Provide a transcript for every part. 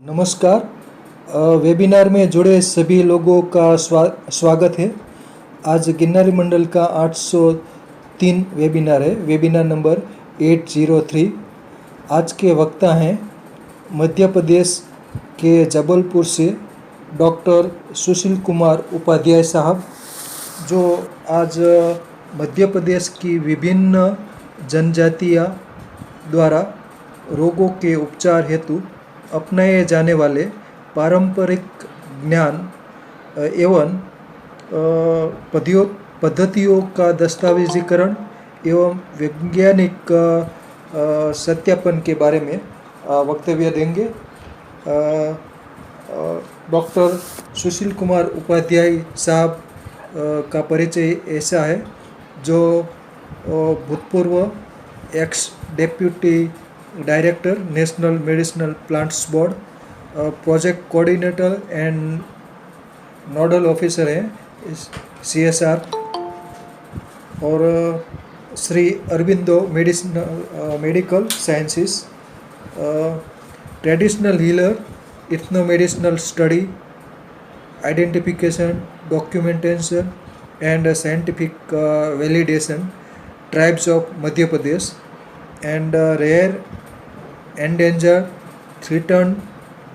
नमस्कार। वेबिनार में जुड़े सभी लोगों का स्वागत है। आज गिरनारी मंडल का 803 वेबिनार है, वेबिनार नंबर 803। आज के वक्ता हैं मध्य प्रदेश के जबलपुर से डॉक्टर सुशील कुमार उपाध्याय साहब, जो आज मध्य प्रदेश की विभिन्न जनजातियां द्वारा रोगों के उपचार हेतु अपनाए जाने वाले पारंपरिक ज्ञान एवं पद्धतियों का दस्तावेजीकरण एवं वैज्ञानिक सत्यापन के बारे में वक्तव्य देंगे। डॉक्टर सुशील कुमार उपाध्याय साहब का परिचय ऐसा है, जो भूतपूर्व x deputy director national medicinal plants board, project coordinator and nodal officer हैं CSR, और Shri Aurobindo medical sciences, traditional healer, ethno medicinal study, identification, documentation and scientific validation, tribes of Madhya Pradesh, and rare, endangered, threatened,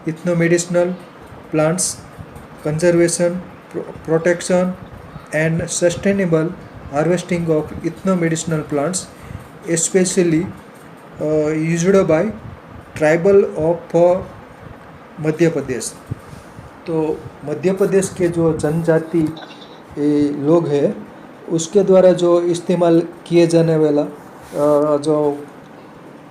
ethno-medicinal plants, conservation, protection and sustainable harvesting of ethno-medicinal plants, especially used by tribal of Madhya Pradesh. तो मध्य प्रदेश के जो जनजाति लोग हैं, उसके द्वारा जो इस्तेमाल किए जाने वाला जो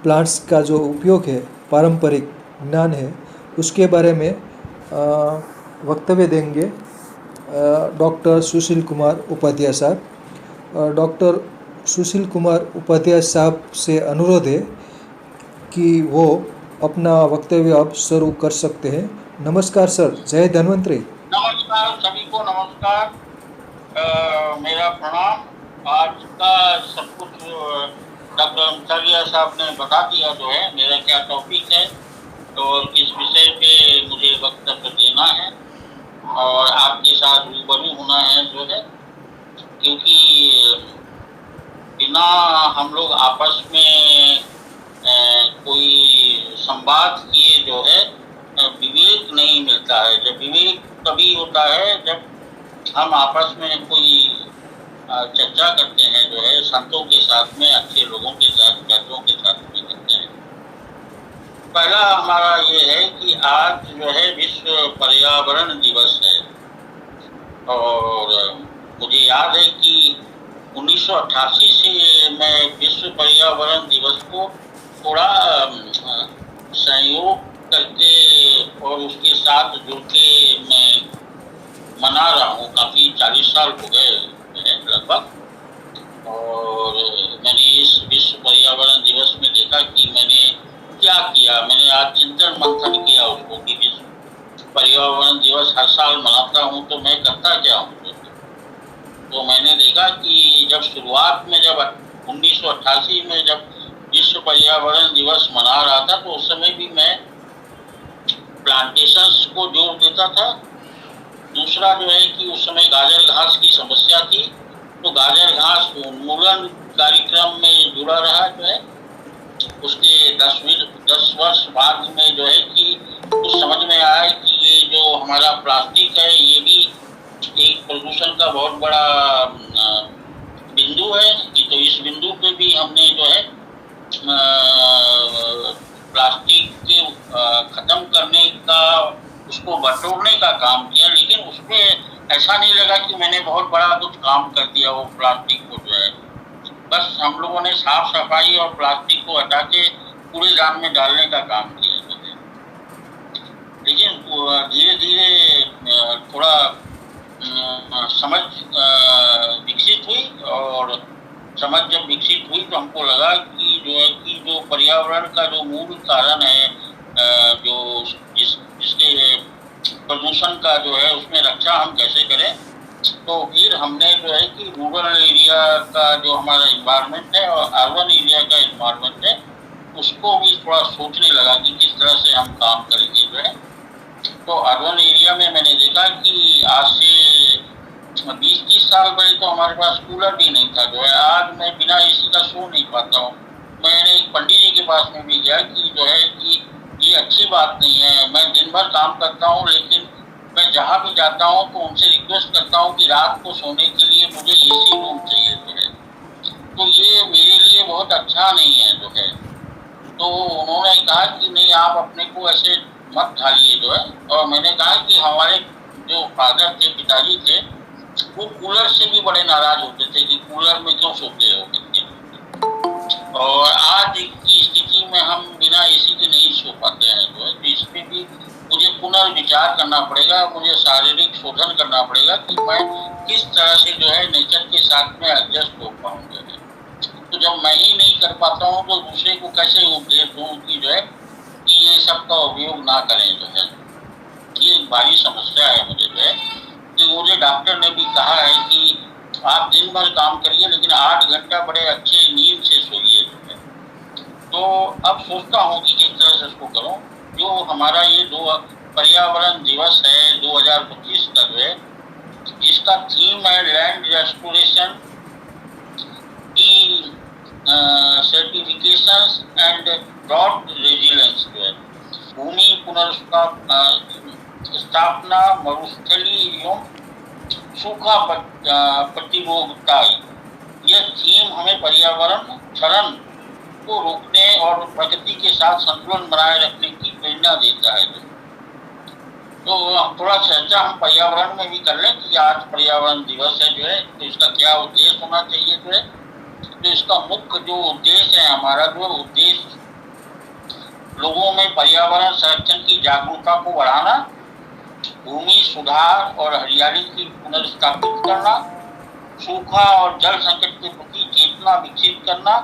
प्लांट्स का जो उपयोग है, पारंपरिक ज्ञान है, उसके बारे में वक्तव्य देंगे डॉक्टर सुशील कुमार उपाध्याय साहब। डॉक्टर सुशील कुमार उपाध्याय साहब से अनुरोध है कि वो अपना वक्तव्य अब शुरू कर सकते हैं। नमस्कार सर, जय धन्वंतरी। नमस्कार सभी को, नमस्कार, मेरा प्रणाम। आज का सब कुछ डॉक्टर आचार्य साहब ने बता दिया जो है मेरा क्या टॉपिक है और किस विषय पे मुझे वक्तव्य देना है और आपके साथ रूबरू होना है जो है, क्योंकि बिना हम लोग आपस में कोई संवाद किए जो है विवेक नहीं मिलता है। जब विवेक तभी होता है जब हम आपस में कोई चर्चा करते हैं जो है, संतों के साथ में, अच्छे लोगों के साथ, वैद्यों के साथ में करते हैं। पहला हमारा ये है कि आज जो है विश्व पर्यावरण दिवस है, और मुझे याद है कि 1988 से मैं विश्व पर्यावरण दिवस को थोड़ा सहयोग करके और उसके साथ जुड़ के मैं मना रहा हूँ। काफ़ी 40 साल हो गए लगभग, और मैंने इस विश्व पर्यावरण दिवस में देखा कि मैंने क्या किया। मैंने आज चिंतन मंथन किया उसको कि विश्व पर्यावरण दिवस हर साल मनाता हूँ तो मैं करता क्या हूँ। तो मैंने देखा कि जब शुरुआत में, जब 1988 में जब विश्व पर्यावरण दिवस मना रहा था, तो उस समय भी मैं प्लांटेशंस को जोर देता था। दूसरा जो है कि उस समय गाजर घास की समस्या थी, तो गाजर घास उन्मूलन कार्यक्रम में जुड़ा रहा जो है। उसके 10 वर्ष बाद में जो है कि कुछ समझ में आया कि ये जो हमारा प्लास्टिक है, ये भी एक प्रदूषण का बहुत बड़ा बिंदु है। तो इस बिंदु पे भी हमने जो है प्लास्टिक के खत्म करने का, उसको बटोरने का काम किया, लेकिन उसमें ऐसा नहीं लगा कि मैंने बहुत बड़ा कुछ काम कर दिया। वो प्लास्टिक को जो है, बस हम लोगों ने साफ सफाई और प्लास्टिक को हटा के कूड़ेदान में डालने का काम किया। लेकिन धीरे धीरे थोड़ा समझ विकसित हुई, और समझ जब विकसित हुई तो हमको लगा कि जो पर्यावरण का जो मूल कारण है, जो जिसके प्रदूषण का जो है उसमें रक्षा हम कैसे करें। तो फिर हमने जो है कि रूरल एरिया का जो हमारा इन्वायरमेंट है और अर्बन एरिया का इन्वायरमेंट है, उसको भी थोड़ा सोचने लगा कि किस तरह से हम काम करेंगे जो है। तो अर्बन एरिया में मैंने देखा कि आज से 20-30 साल पहले तो हमारे पास कूलर भी नहीं था। जो है आज मैं बिना एसी का सो नहीं पाता हूँ। मैंने एक पंडित जी के पास में भी गया कि जो है कि ये अच्छी बात नहीं है। मैं दिन भर काम करता हूँ, लेकिन मैं जहाँ भी जाता हूँ तो उनसे रिक्वेस्ट करता हूँ कि रात को सोने के लिए मुझे एसी रूम चाहिए जो है। तो ये मेरे लिए बहुत अच्छा नहीं है जो है। तो उन्होंने कहा कि नहीं, आप अपने को ऐसे मत ढालिए जो है। और मैंने कहा कि हमारे जो फादर थे, पिताजी थे, वो कूलर से भी बड़े नाराज होते थे कि कूलर में क्यों सोते हो करके। और आज की स्थिति में हम बिना एसी के नहीं सो पाते हैं जो है। तो इसमें भी मुझे पुनर्विचार करना पड़ेगा, मुझे शारीरिक शोधन करना पड़ेगा कि मैं किस तरह से जो है नेचर के साथ में एडजस्ट हो पाऊंगा। तो जब मैं ही नहीं कर पाता हूँ तो दूसरे को कैसे उपदेश दूँ कि जो है कि ये सब का उपयोग ना करें जो है। ये एक बड़ी समस्या है मुझे जो है। कि मुझे डॉक्टर ने भी कहा है कि आप दिन भर काम करिए, लेकिन 8 घंटा बड़े अच्छे नींद से सोइए जो है। तो अब सोचता हूँ कि किस तरह से इसको करूँ। जो हमारा ये पर्यावरण दिवस है 2025 का जो है, इसका थीम है लैंड रेस्टोरेशन की सर्टिफिकेशंस एंड ड्रॉट रेजिलेंस जो है। भूमि पुनर्स्थापना, मरुस्थली एवं सूखा प्रतिरोधकता। यह थीम हमें पर्यावरण क्षरण को रोकने और प्रकृति के साथ संतुलन बनाए रखने की प्रेरणा देता है। तो थोड़ा चर्चा हम पर्यावरण में भी कर लें कि आज पर्यावरण दिवस है जो है, तो इसका क्या उद्देश्य होना चाहिए जो है। तो इसका मुख्य जो उद्देश्य है, हमारा जो उद्देश्य लोगों में पर्यावरण संरक्षण की जागरूकता को बढ़ाना, भूमि सुधार और हरियाली की पुनर्स्थापित करना, सूखा और जल संकट के प्रति चेतना विकसित करना,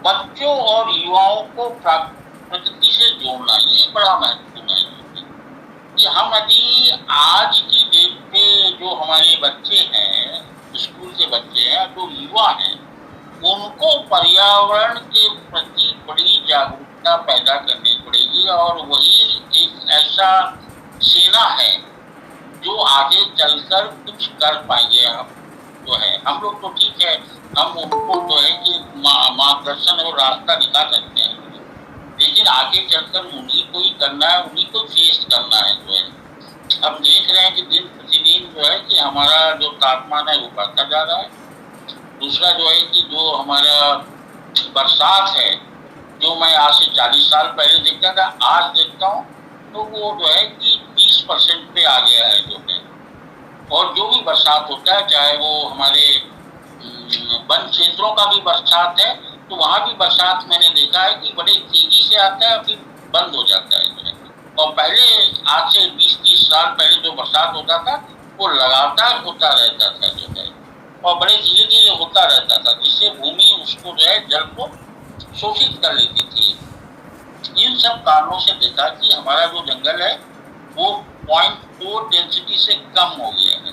बच्चों और युवाओं को प्रकृति से जोड़ना। ये बड़ा महत्वपूर्ण है कि हम यदि आज की डेट पे जो हमारे बच्चे हैं, स्कूल के बच्चे हैं, जो युवा हैं, उनको पर्यावरण के प्रति बड़ी जागरूकता पैदा करनी पड़ेगी। और वही एक ऐसा सेना है जो आगे चलकर कुछ कर पाएंगे। हम जो है, हम लोग तो ठीक है, हम उनको जो है कि मार्गदर्शन और रास्ता दिखा सकते हैं, लेकिन आगे चलकर उन्हीं को ही करना है, उन्हीं को फेस करना है जो है। हम देख रहे हैं कि दिन प्रतिदिन जो है कि हमारा जो तापमान है वो बढ़ता जा रहा है। दूसरा जो है कि जो हमारा बरसात है, जो मैं आज से 40 साल पहले देखता था, आज देखता हूँ तो वो जो है कि 20% पे आ गया है जो है। और जो भी बरसात होता है, चाहे वो हमारे वन क्षेत्रों का भी बरसात है, तो वहाँ भी बरसात मैंने देखा है कि बड़े तेजी से आता है, फिर बंद हो जाता है जो है। और पहले आज से 20-30 साल पहले जो बरसात होता था वो लगातार होता रहता था जो है, और बड़े धीरे धीरे होता रहता था, जिससे भूमि उसको जो है जल को शोषित कर लेती थी। इन सब कारणों से देखा कि हमारा जो जंगल है वो 0.4 डेंसिटी से कम हो गया है।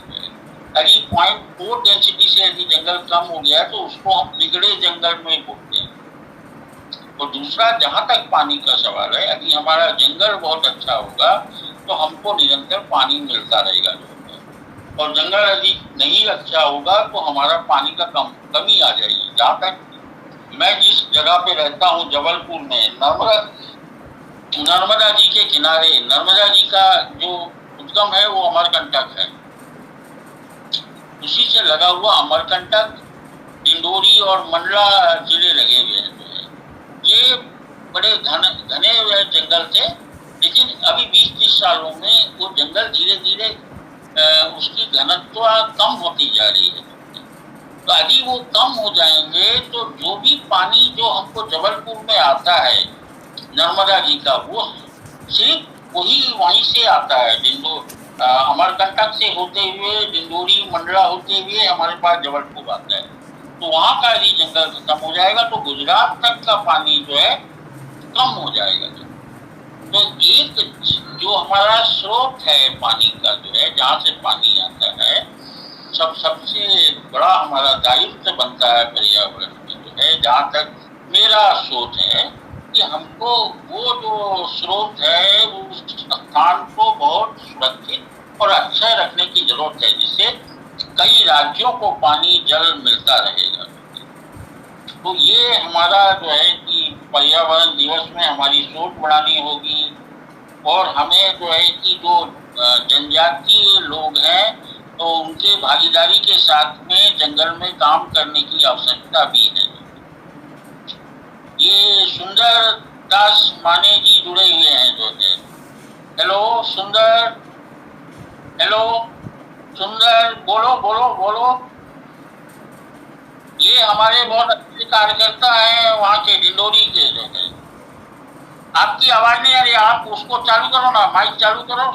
यदि 0.4 डेंसिटी से यदि जंगल कम हो गया तो उसको हम बिगड़े जंगल में बोलते हैं। और दूसरा, जहां तक पानी का सवाल है, यदि हमारा जंगल बहुत अच्छा होगा तो हमको निरंतर पानी मिलता रहेगा। और जंगल यदि नहीं अच्छा होगा तो हमारा पानी का कमी आ जाएगी। जहाँ तक मैं जिस जगह पे रहता हूँ, जबलपुर में, नर्मदा जी के किनारे, नर्मदा जी का जो उद्गम है वो अमरकंटक है। उसी से लगा हुआ अमरकंटक, डिंडोरी और मंडला जिले लगे हुए हैं। ये बड़े घने हुए जंगल थे, लेकिन अभी 20-30 सालों में वो जंगल धीरे धीरे उसकी घनत्व कम होती जा रही है। तो यदि वो कम हो जाएंगे तो जो भी पानी जो हमको जबलपुर में आता है नर्मदा जी का, वो सिर्फ वही वहीं से आता है। अमरकंटक से होते हुए डिंडोरी मंडला होते हुए हमारे पास जबलपुर आता है। तो वहाँ का यदि जंगल खत्म हो जाएगा तो गुजरात तक का पानी जो है कम हो जाएगा। तो एक जो हमारा स्रोत है पानी का जो है, जहाँ से पानी आता है, सबसे बड़ा हमारा दायित्व बनता है पर्यावरण में जो है। जहाँ तक मेरा सोच है कि हमको वो जो स्रोत है उस स्थान को सुरक्षित और अक्षय रखने की जरूरत है, जिससे कई राज्यों को पानी जल मिलता रहेगा। तो ये हमारा जो है कि पर्यावरण दिवस में हमारी सोच बढ़ानी होगी, और हमें जो है कि जो जनजातीय लोग हैं तो उनके भागीदारी के साथ में जंगल में काम करने की आवश्यकता भी है। ये सुंदर दास माने जी जुड़े हुए हैं जो है। हेलो सुंदर, हेलो सुंदर, बोलो बोलो बोलो। ये हमारे बहुत अच्छे कार्यकर्ता हैं वहाँ के डिंडोरी के जो है। आपकी आवाज नहीं आ रही, आप उसको चालू करो ना, माइक चालू करो।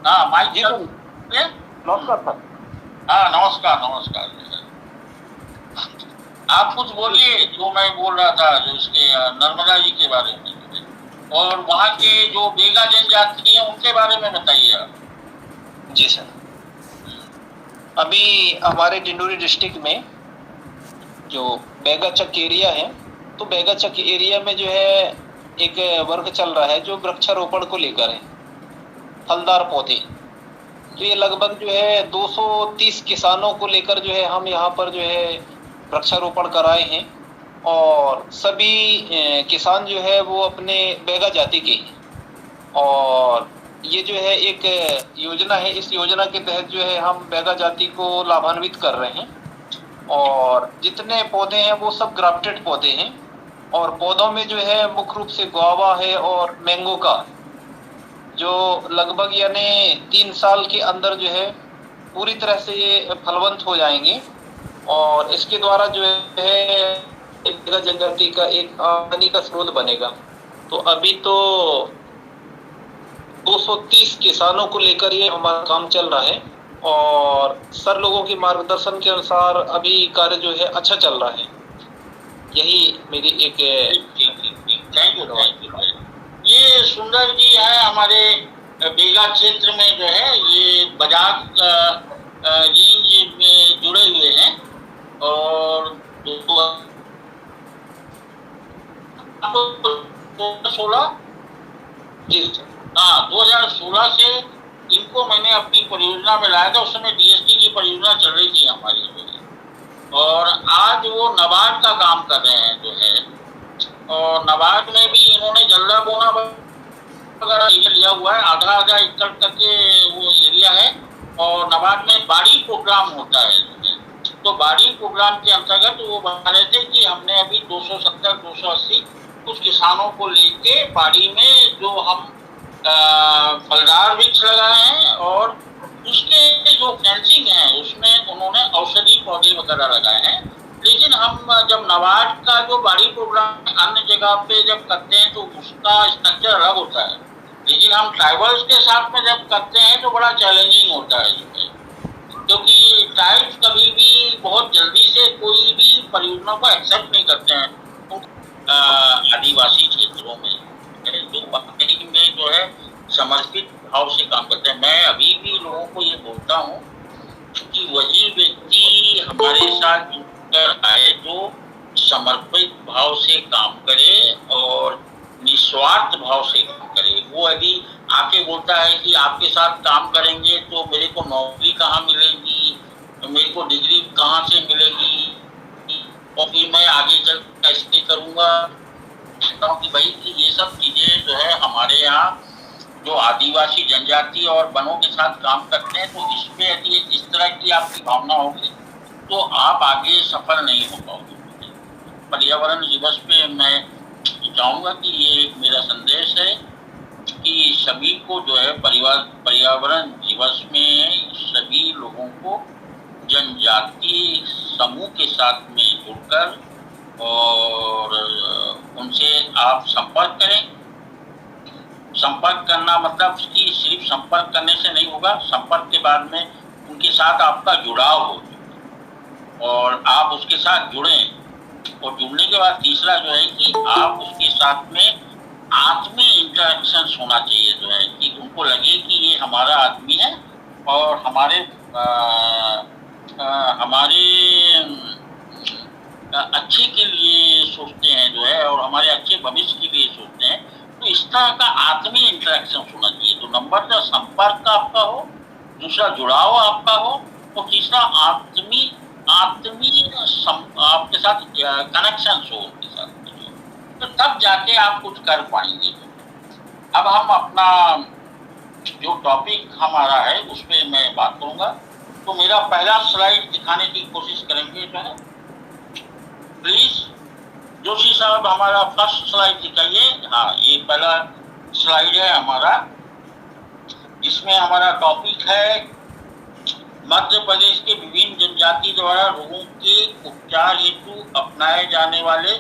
हाँ माइक जी चालू। सर, नमस्कार सर। हाँ नमस्कार नमस्कार। आप कुछ बोलिए जो मैं बोल रहा था, जो इसके नर्मदा जी के बारे में और वहाँ के जो बेगा जनजाति है उनके बारे में बताइए आप। जी सर, अभी हमारे डिंडोरी डिस्ट्रिक्ट में जो बैगाचक एरिया है, तो बैगाचक एरिया में जो है एक वर्क चल रहा है जो वृक्षारोपण को लेकर है, फलदार पौधे। तो ये लगभग जो है 230 किसानों को लेकर जो है हम यहाँ पर जो है वृक्षारोपण कराए हैं, और सभी किसान जो है वो अपने बैगा जाति के हैं। और ये जो है एक योजना है, इस योजना के तहत जो है हम बैगा जाति को लाभान्वित कर रहे हैं, और जितने पौधे हैं वो सब ग्राफ्टेड पौधे हैं, और पौधों में जो है मुख्य रूप से गुआवा है और मैंगो का, जो लगभग यानी 3 साल के अंदर जो है पूरी तरह से ये फलवंत हो जाएंगे, और इसके द्वारा जो है बैगा जनजाति का एक आमदनी का स्रोत बनेगा। तो अभी तो 230 किसानों को लेकर ये हमारा काम चल रहा है, और सर लोगों के मार्गदर्शन के अनुसार अभी कार्य जो है अच्छा चल रहा है। यही मेरी एक थैंक यू। ये सुंदर जी है हमारे बेगा क्षेत्र में जो है, ये बजाज रेंज में जुड़े हुए हैं, और 2016 जी हाँ 2016 से इनको मैंने अपनी परियोजना में लाया था। उस समय डीएसटी की परियोजना चल रही थी हमारी जो है, और आज वो नबार्ड का काम कर रहे हैं जो है, और नबार्ड में भी इन्होंने जल्दा बोना वगैरह लिया हुआ है, आधा एकड़ करके वो एरिया है, और नबार्ड में बाड़ी प्रोग्राम होता है। तो बाड़ी प्रोग्राम के अंतर्गत वो बता रहे थे कि हमने अभी 270-280 कुछ किसानों को लेके बाड़ी में जो हम फलदार वृक्ष लगाए हैं, और उसके जो फेंसिंग है उसमें उन्होंने औषधि पौधे वगैरह लगाए हैं। लेकिन हम जब नबार्ड का जो बाड़ी प्रोग्राम अन्य जगह पे जब करते हैं तो उसका स्ट्रक्चर अलग होता है, लेकिन हम ट्राइबल्स के साथ में जब करते हैं तो बड़ा चैलेंजिंग होता है, क्योंकि ट्राइब्स कभी भी बहुत जल्दी से कोई भी परियोजना को एक्सेप्ट नहीं करते हैं। आदिवासी क्षेत्रों में जो बाकी में जो है समर्पित भाव से काम करते हैं। मैं अभी भी लोगों को ये बोलता हूँ कि वही व्यक्ति हमारे साथ जुड़कर आए जो समर्पित भाव से काम करे और निस्वार्थ भाव से काम करे। वो यदि आके बोलता है कि आपके साथ काम करेंगे तो मेरे को नौकरी कहाँ मिलेगी, मेरे को डिग्री कहाँ से मिलेगी, और फिर मैं आगे चल कैसे करूँगा, कि भाई कि ये सब चीज़ें जो है हमारे यहाँ जो आदिवासी जनजाति और वनों के साथ काम करते हैं, तो इसमें यदि इस तरह की आपकी भावना होगी तो आप आगे सफल नहीं हो पाओगे। पर्यावरण दिवस पे मैं चाहूँगा कि ये एक मेरा संदेश है कि सभी को जो है पर्यावरण दिवस में सभी लोगों को जनजातीय समूह के साथ में जुड़कर और उनसे आप संपर्क करें। संपर्क करना मतलब कि सिर्फ संपर्क करने से नहीं होगा, संपर्क के बाद में उनके साथ आपका जुड़ाव हो और आप उसके साथ जुड़ें, और जुड़ने के बाद तीसरा जो है कि आप उसके साथ में आत्मीय इंटरेक्शन होना चाहिए, जो है कि उनको लगे कि ये हमारा आदमी है और हमारे अच्छे के लिए सोचते हैं जो है, और हमारे अच्छे भविष्य के लिए सोचते हैं। तो इस तरह का आत्मीय इंटरेक्शन होना चाहिए। दो नंबर से संपर्क आपका हो, दूसरा जुड़ाव आपका हो, और तीसरा आत्मीय आपके साथ कनेक्शन हो उनके साथ, तो तब जाके आप कुछ कर पाएंगे। अब हम अपना जो टॉपिक हमारा है उस पर मैं बात करूंगा। तो मेरा पहला स्लाइड दिखाने की कोशिश करेंगे जो है, प्लीज जोशी साहब हमारा फर्स्ट स्लाइड दिखाइए। हाँ, ये पहला स्लाइड है हमारा, इसमें हमारा टॉपिक है मध्य प्रदेश के विभिन्न जनजाति द्वारा रोगों के उपचार हेतु अपनाए जाने वाले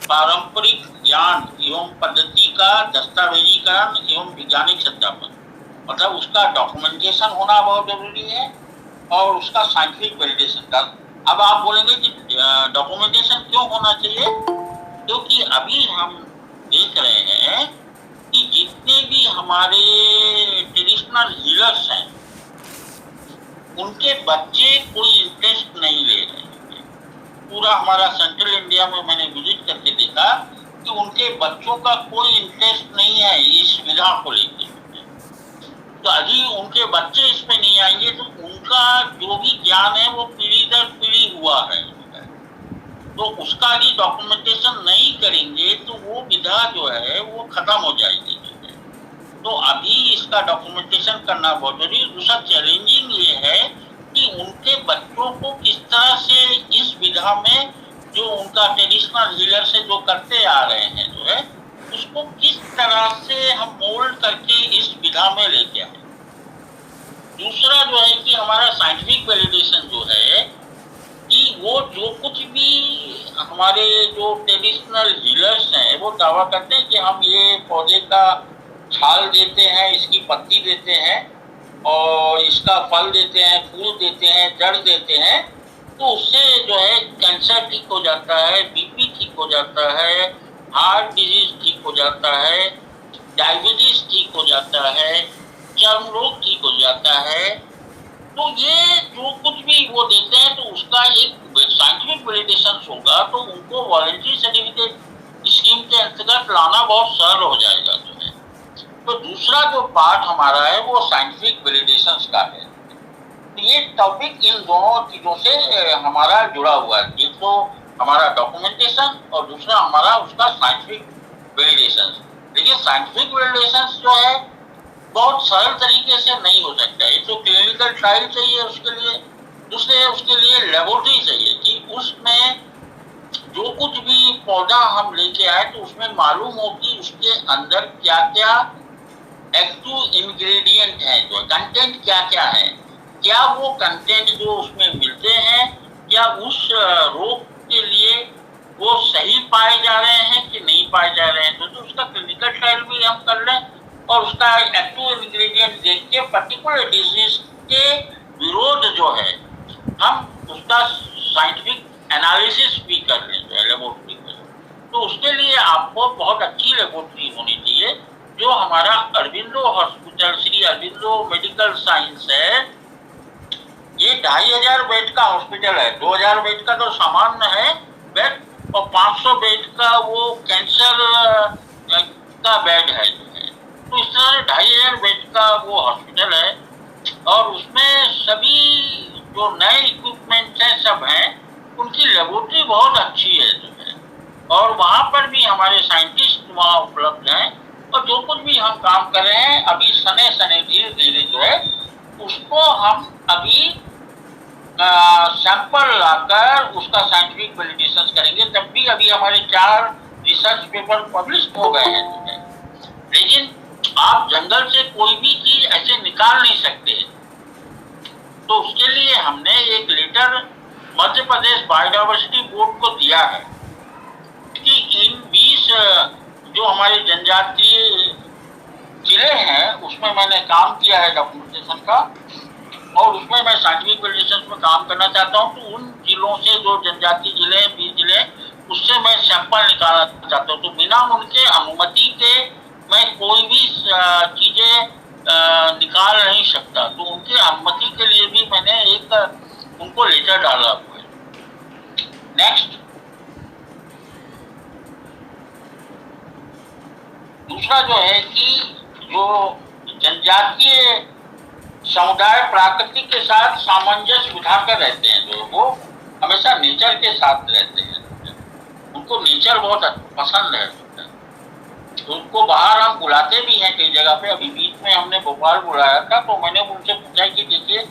पारंपरिक ज्ञान एवं पद्धति का दस्तावेजीकरण एवं वैज्ञानिक सत्यापन, मतलब उसका डॉक्यूमेंटेशन होना बहुत जरूरी है और उसका साइंटिफिक वैलिडेशन का। अब आप बोलेंगे कि डॉक्यूमेंटेशन क्यों होना चाहिए, क्योंकि अभी हम देख रहे हैं कि जितने भी हमारे ट्रेडिशनल हीलर्स हैं उनके बच्चे कोई इंटरेस्ट नहीं ले रहे हैं। पूरा हमारा सेंट्रल इंडिया में मैंने विजिट करके देखा कि उनके बच्चों का कोई इंटरेस्ट नहीं है इस विधा को लेकर। तो अभी उनके बच्चे इस पे नहीं आएंगे तो उनका जो भी ज्ञान है वो पीढ़ी दर पीढ़ी हुआ है, तो उसका भी डॉक्यूमेंटेशन नहीं करेंगे तो वो विधा जो है वो खत्म हो जाएगी। तो अभी इसका डॉक्यूमेंटेशन करना बहुत जरूरी। दूसरा चैलेंजिंग ये है कि उनके बच्चों को किस तरह से इस विधा में जो उनका ट्रेडिशनल हीलर से जो करते आ रहे हैं जो है उसको किस तरह से हम मोल्ड करके इस विधा में लेके आए। दूसरा जो है कि हमारा साइंटिफिक वैलिडेशन जो है कि वो जो कुछ भी हमारे जो ट्रेडिशनल हीलर्स हैं वो दावा करते हैं कि हम ये पौधे का छाल देते हैं, इसकी पत्ती देते हैं और इसका फल देते हैं, फूल देते हैं, जड़ देते हैं, तो उससे जो है कैंसर ठीक हो जाता है, बीपी ठीक हो जाता है, हार्ट डिजीज ठीक हो जाता है, डायबिटीज ठीक हो जाता है, चर्म रोग ठीक हो जाता है। तो ये जो कुछ भी वो देते हैं तो उसका एक साइंटिफिक वैलिडेशन होगा तो उनको वॉलंटरी सर्टिफिकेट स्कीम के अंतर्गत लाना बहुत सरल हो जाएगा जो है। तो दूसरा जो पार्ट हमारा है वो साइंटिफिक वैलिडेशंस का है। तो ये टॉपिक इन दोनों चीजों से हमारा जुड़ा हुआ है, एक तो हमारा डॉक्यूमेंटेशन और दूसरा हमारा उसका साइंटिफिक वैलिडेशन। देखिए साइंटिफिक वैलिडेशन जो है बहुत सरल तरीके से नहीं हो सकता है, तो क्लिनिकल ट्रायल चाहिए उसके लिए, दूसरे उसके लिए लेबोरेटरी चाहिए कि उसमें जो कुछ भी पौधा हम लेके आए तो उसमें मालूम हो कि उसके अंदर क्या क्या एक्टिव इंग्रेडिएंट है, जो कंटेंट क्या क्या है, क्या वो कंटेंट जो उसमें मिलते हैं क्या उस रोग के लिए वो सही पाए जा रहे हैं कि नहीं पाए जा रहे हैं। तो उसका क्लिनिकल ट्रायल भी हम कर लें और उसका एक्टिव इंग्रेडिएंट देख के पर्टिकुलर डिजीज के विरोध जो है हम उसका साइंटिफिक एनालिसिस भी कर लें जो है लेबोरेटरी में। तो उसके लिए आपको बहुत अच्छी लेबोरेटरी होनी चाहिए जो हमारा Aurobindo hospital, Shri Aurobindo medical science है। ये 2500 बेड का हॉस्पिटल है, 2000 बेड का तो सामान्य है बेड और 500 बेड का वो कैंसर का बेड है। तो इस तरह 2500 बेड का वो हॉस्पिटल है और उसमें सभी जो नए इक्विपमेंट हैं सब हैं, उनकी लेबोरेटरी बहुत अच्छी है जो है और वहाँ पर भी हमारे साइंटिस्ट वहाँ उपलब्ध हैं और जो कुछ भी हम काम कर रहे हैं अभी सने धीरे धीरे जो है उसको हम अभी सैंपल लाकर उसका साइंटिफिक वैलिडेशन करेंगे। तब भी अभी हमारे 4 रिसर्च पेपर पब्लिश हो गए हैं जो है, लेकिन आप जंगल से कोई भी चीज ऐसे निकाल नहीं सकते। तो उसके लिए हमने एक letter Madhya Pradesh biodiversity board को दिया है कि इन 20 जो हमारे जनजातीय जिले हैं उसमें मैंने काम किया है डॉक्यूमेंटेशन का और उसमें मैं साइंटिफिक वैलिडेशन में काम करना चाहता हूँ। तो उन जिलों से जो जनजातीय जिले 20 जिले उससे मैं सैंपल निकालना चाहता हूँ। तो बिना उनके अनुमति के मैं कोई भी चीजें निकाल नहीं सकता, तो उनकी अनुमति के लिए भी मैंने एक उनको लेटर डाला हुआ है। नेक्स्ट, दूसरा जो है कि जो जनजातीय समुदाय प्रकृति के साथ सामंजस्य बिठाकर रहते हैं, जो वो हमेशा नेचर के साथ रहते हैं, उनको नेचर बहुत पसंद है। तो उनको बाहर हम बुलाते भी हैं कई जगह पे। अभी बीच में हमने भोपाल बुलाया था, तो मैंने उनसे पूछा कि देखिए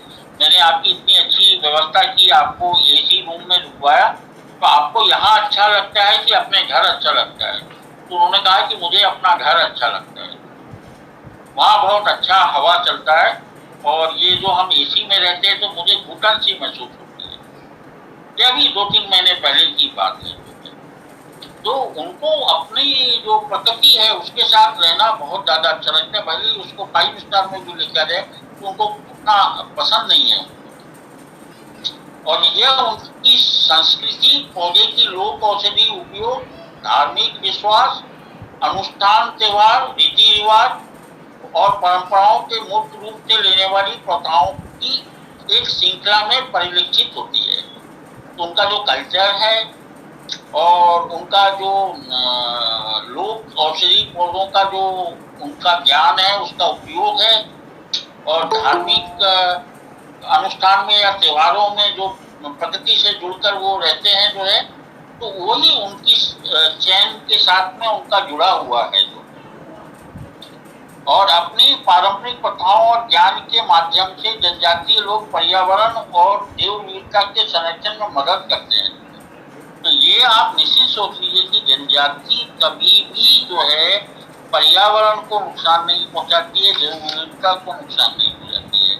मैंने आपकी इतनी अच्छी व्यवस्था की, आपको एसी रूम में रुकवाया, तो आपको यहाँ अच्छा लगता है कि अपने घर अच्छा लगता है? तो उन्होंने कहा कि मुझे अपना घर अच्छा लगता है, वहाँ बहुत अच्छा हवा चलता है, और ये जो हम एसी में रहते हैं तो मुझे घुटन सी महसूस होती है। ये अभी 2-3 महीने पहले की बात है। तो उनको अपनी जो प्रकृति है उसके साथ रहना बहुत ज्यादा अच्छा लगता है, भले ही उसको 5 स्टार में भी लिखा जाए तो उनको उतना पसंद नहीं है। और यह उनकी संस्कृति, पौधे की लोक औषधि उपयोग, धार्मिक विश्वास, अनुष्ठान, त्योहार, रीति रिवाज और परंपराओं के मुक्त रूप से लेने वाली प्रथाओं की एक श्रृंखला में परिलक्षित होती है। तो उनका जो कल्चर है और उनका जो लोक औषधि पौधों का जो उनका ज्ञान है, उसका उपयोग है, और धार्मिक अनुष्ठान में या त्योहारों में जो प्रकृति से जुड़कर वो रहते हैं जो है, तो वही उनकी चैन के साथ में उनका जुड़ा हुआ है जो। और अपनी पारंपरिक प्रथाओं और ज्ञान के माध्यम से जनजातीय लोग पर्यावरण और जैव विविधता के संरक्षण में मदद करते हैं। तो ये आप निश्चित सोच लीजिए कि जनजाति कभी भी जो है पर्यावरण को नुकसान नहीं पहुंचाती है, जैव विविधता को नुकसान नहीं पहुंचाती है।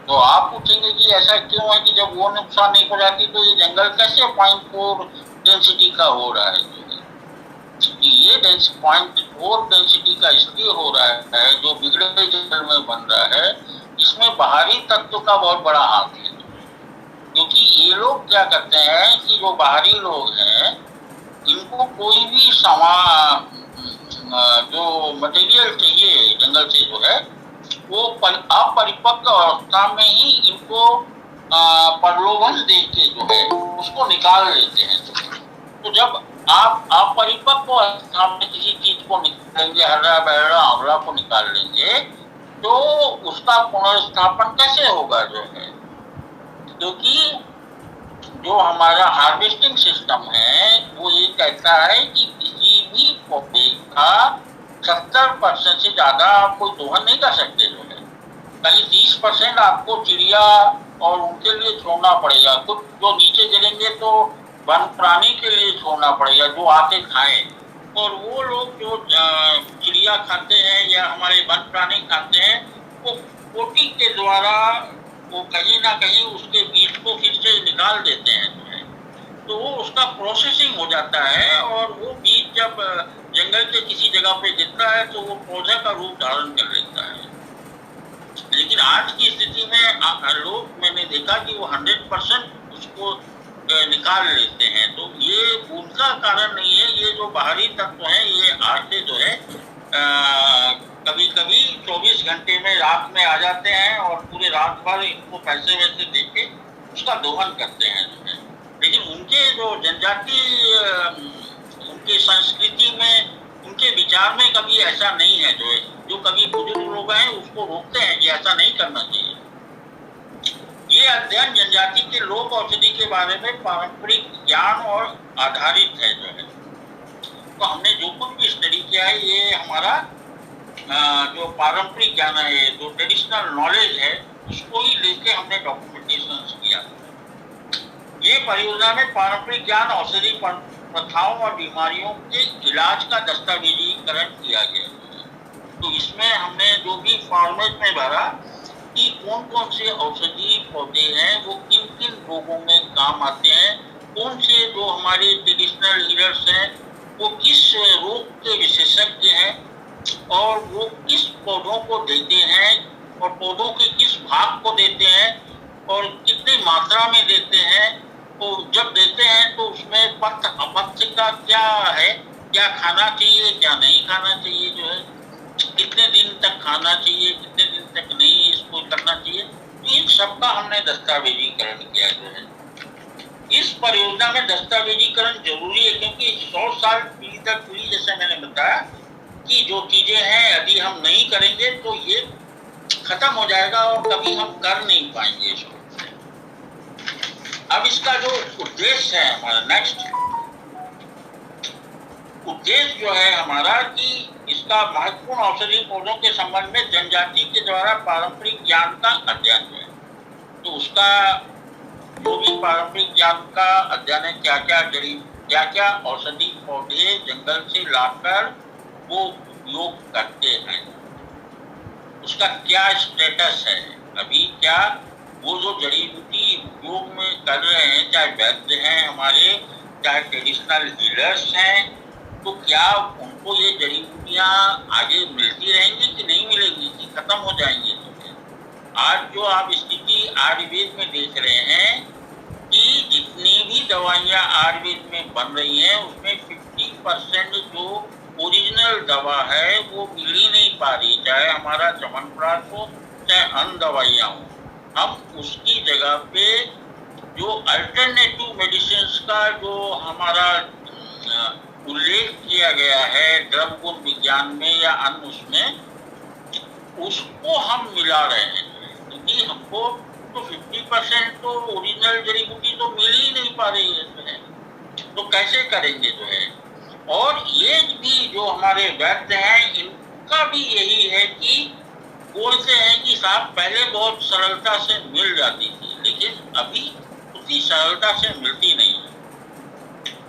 तो आप पूछेंगे कि ऐसा क्यों है कि जब वो नुकसान नहीं पहुंचाती तो ये जंगल कैसे 0.4 डेंसिटी का हो रहा है? ये 0.4 डेंसिटी का इसलिए हो रहा है, जो बिगड़े जंगल में बन रहा है, इसमें बाहरी तत्व का बहुत बड़ा हाथ है। क्योंकि ये लोग क्या करते हैं कि जो बाहरी लोग हैं, इनको कोई भी जो मटेरियल चाहिए जंगल से जो है, वो अपरिपक्व अवस्था में ही इनको प्रलोभन देके जो है उसको निकाल लेते हैं। तो जब आप अपरिपक्व अवस्था में किसी चीज को निकालेंगे, हरा बहरा आंवला को निकाल लेंगे, तो उसका पुनर्स्थापन कैसे होगा जो है? क्योंकि जो हमारा हार्वेस्टिंग सिस्टम है वो ये कहता है कि किसी भी पौधे का 70% से ज्यादा आप कोई दोहन नहीं कर सकते जो है। कहीं 30% आपको चिड़िया और उनके लिए छोड़ना पड़ेगा। कुछ जो नीचे गिरेंगे तो वन प्राणी के लिए छोड़ना पड़ेगा जो आके खाएं। और वो लोग जो चिड़िया खाते हैं या हमारे वन प्राणी खाते हैं, वो कोटिंग के द्वारा वो कहीं ना कहीं उसके बीज को फिर से निकाल देते हैं जो है। तो वो उसका प्रोसेसिंग हो जाता है, और वो बीज जब जंगल के किसी जगह पे गिरता है तो वो पौधे का रूप धारण कर लेता है। लेकिन आज की स्थिति में लोग, मैंने देखा कि वो 100% उसको निकाल लेते हैं। तो ये उनका कारण नहीं है, ये जो बाहरी तत्व हैं ये आके जो है कभी कभी 24 घंटे में रात में आ जाते हैं और पूरे रात भर इनको पैसे वैसे देके उसका दोहन करते हैं जो है। लेकिन उनके जो जनजाति, उनके संस्कृति में, उनके विचार में कभी ऐसा नहीं है जो है। जो कभी बुजुर्ग लोग हैं उसको रोकते हैं कि ऐसा नहीं करना चाहिए। ये अध्ययन जनजाति के लोक औषधि के बारे में पारंपरिक ज्ञान और आधारित है जो है। तो हमने जो कुछ भी स्टडी किया है, ये हमारा जो पारंपरिक ज्ञान है, जो ट्रेडिशनल नॉलेज है, उसको ही लेके हमने डॉक्यूमेंटेशन किया। ये परियोजना में पारंपरिक ज्ञान, औषधि प्रथाओं और बीमारियों के इलाज का दस्तावेजीकरण किया गया। तो इसमें हमने जो भी फॉर्मेट में भरा कि कौन कौन से औषधि पौधे हैं, वो किन किन रोगों में काम आते हैं, कौन से जो हमारे ट्रेडिशनल हीलर्स हैं वो किस रोग के विशेषज्ञ हैं, और वो किस पौधों को देते हैं, और पौधों के किस भाग को देते हैं, और कितनी मात्रा में देते हैं। तो जब देते हैं तो उसमें पथ्य अपथ्य का क्या है, क्या खाना चाहिए, क्या नहीं खाना चाहिए जो है, कितने दिन तक खाना चाहिए, कितने दिन तक नहीं इसको करना चाहिए। इन सबका हमने दस्तावेजीकरण किया जो है। इस परियोजना में दस्तावेजीकरण जरूरी है, क्योंकि 100 साल पीढ़ी दर पीढ़ी, जैसे मैंने बताया, की जो चीजें हैं यदि हम नहीं करेंगे तो ये खत्म हो जाएगा और कभी हम कर नहीं पाएंगे इसको। अब इसका जो उद्देश्य है हमारा, नेक्स्ट उद्देश्य जो है हमारा कि इसका महत्वपूर्ण औषधीय पौधों के संबंध में जनजाति के द्वारा पारंपरिक ज्ञान का अध्ययन है। तो उसका जो भी पारंपरिक ज्ञान का अध्ययन है, क्या क्या औषधि पौधे जंगल से लाकर वो उपयोग करते हैं, उसका क्या स्टेटस है अभी, क्या वो जो जड़ी बूटी उपयोग में कर रहे हैं, चाहे वैद्य हैं हमारे, चाहे ट्रेडिशनल हीलर्स हैं, तो क्या उनको ये जड़ी बूटियां आगे मिलती रहेंगी कि नहीं मिलेंगी, कि खत्म हो जाएंगी। तो आज जो आप स्थिति आयुर्वेद में देख रहे हैं कि जितनी भी दवाइयां आयुर्वेद में बन रही हैं उसमें 50% जो ओरिजिनल दवा है वो मिल ही नहीं पा रही, चाहे हमारा च्यवनप्राश हो चाहे अन्य दवाइयाँ हो। हम उसकी जगह पे जो अल्टरनेटिव मेडिसिन का जो हमारा उल्लेख किया गया है द्रव्य गुण विज्ञान में या अन्य उसमें, उसको हम मिला रहे हैं, क्योंकि हमको तो 50% तो ओरिजिनल जड़ी बूटी तो मिल ही नहीं पा रही है, तो कैसे करेंगे जो है। और ये भी जो हमारे वैद्य हैं इनका भी यही है कि बोलते हैं कि साहब पहले बहुत सरलता से मिल जाती थी, लेकिन अभी उतनी सरलता से मिलती नहीं है।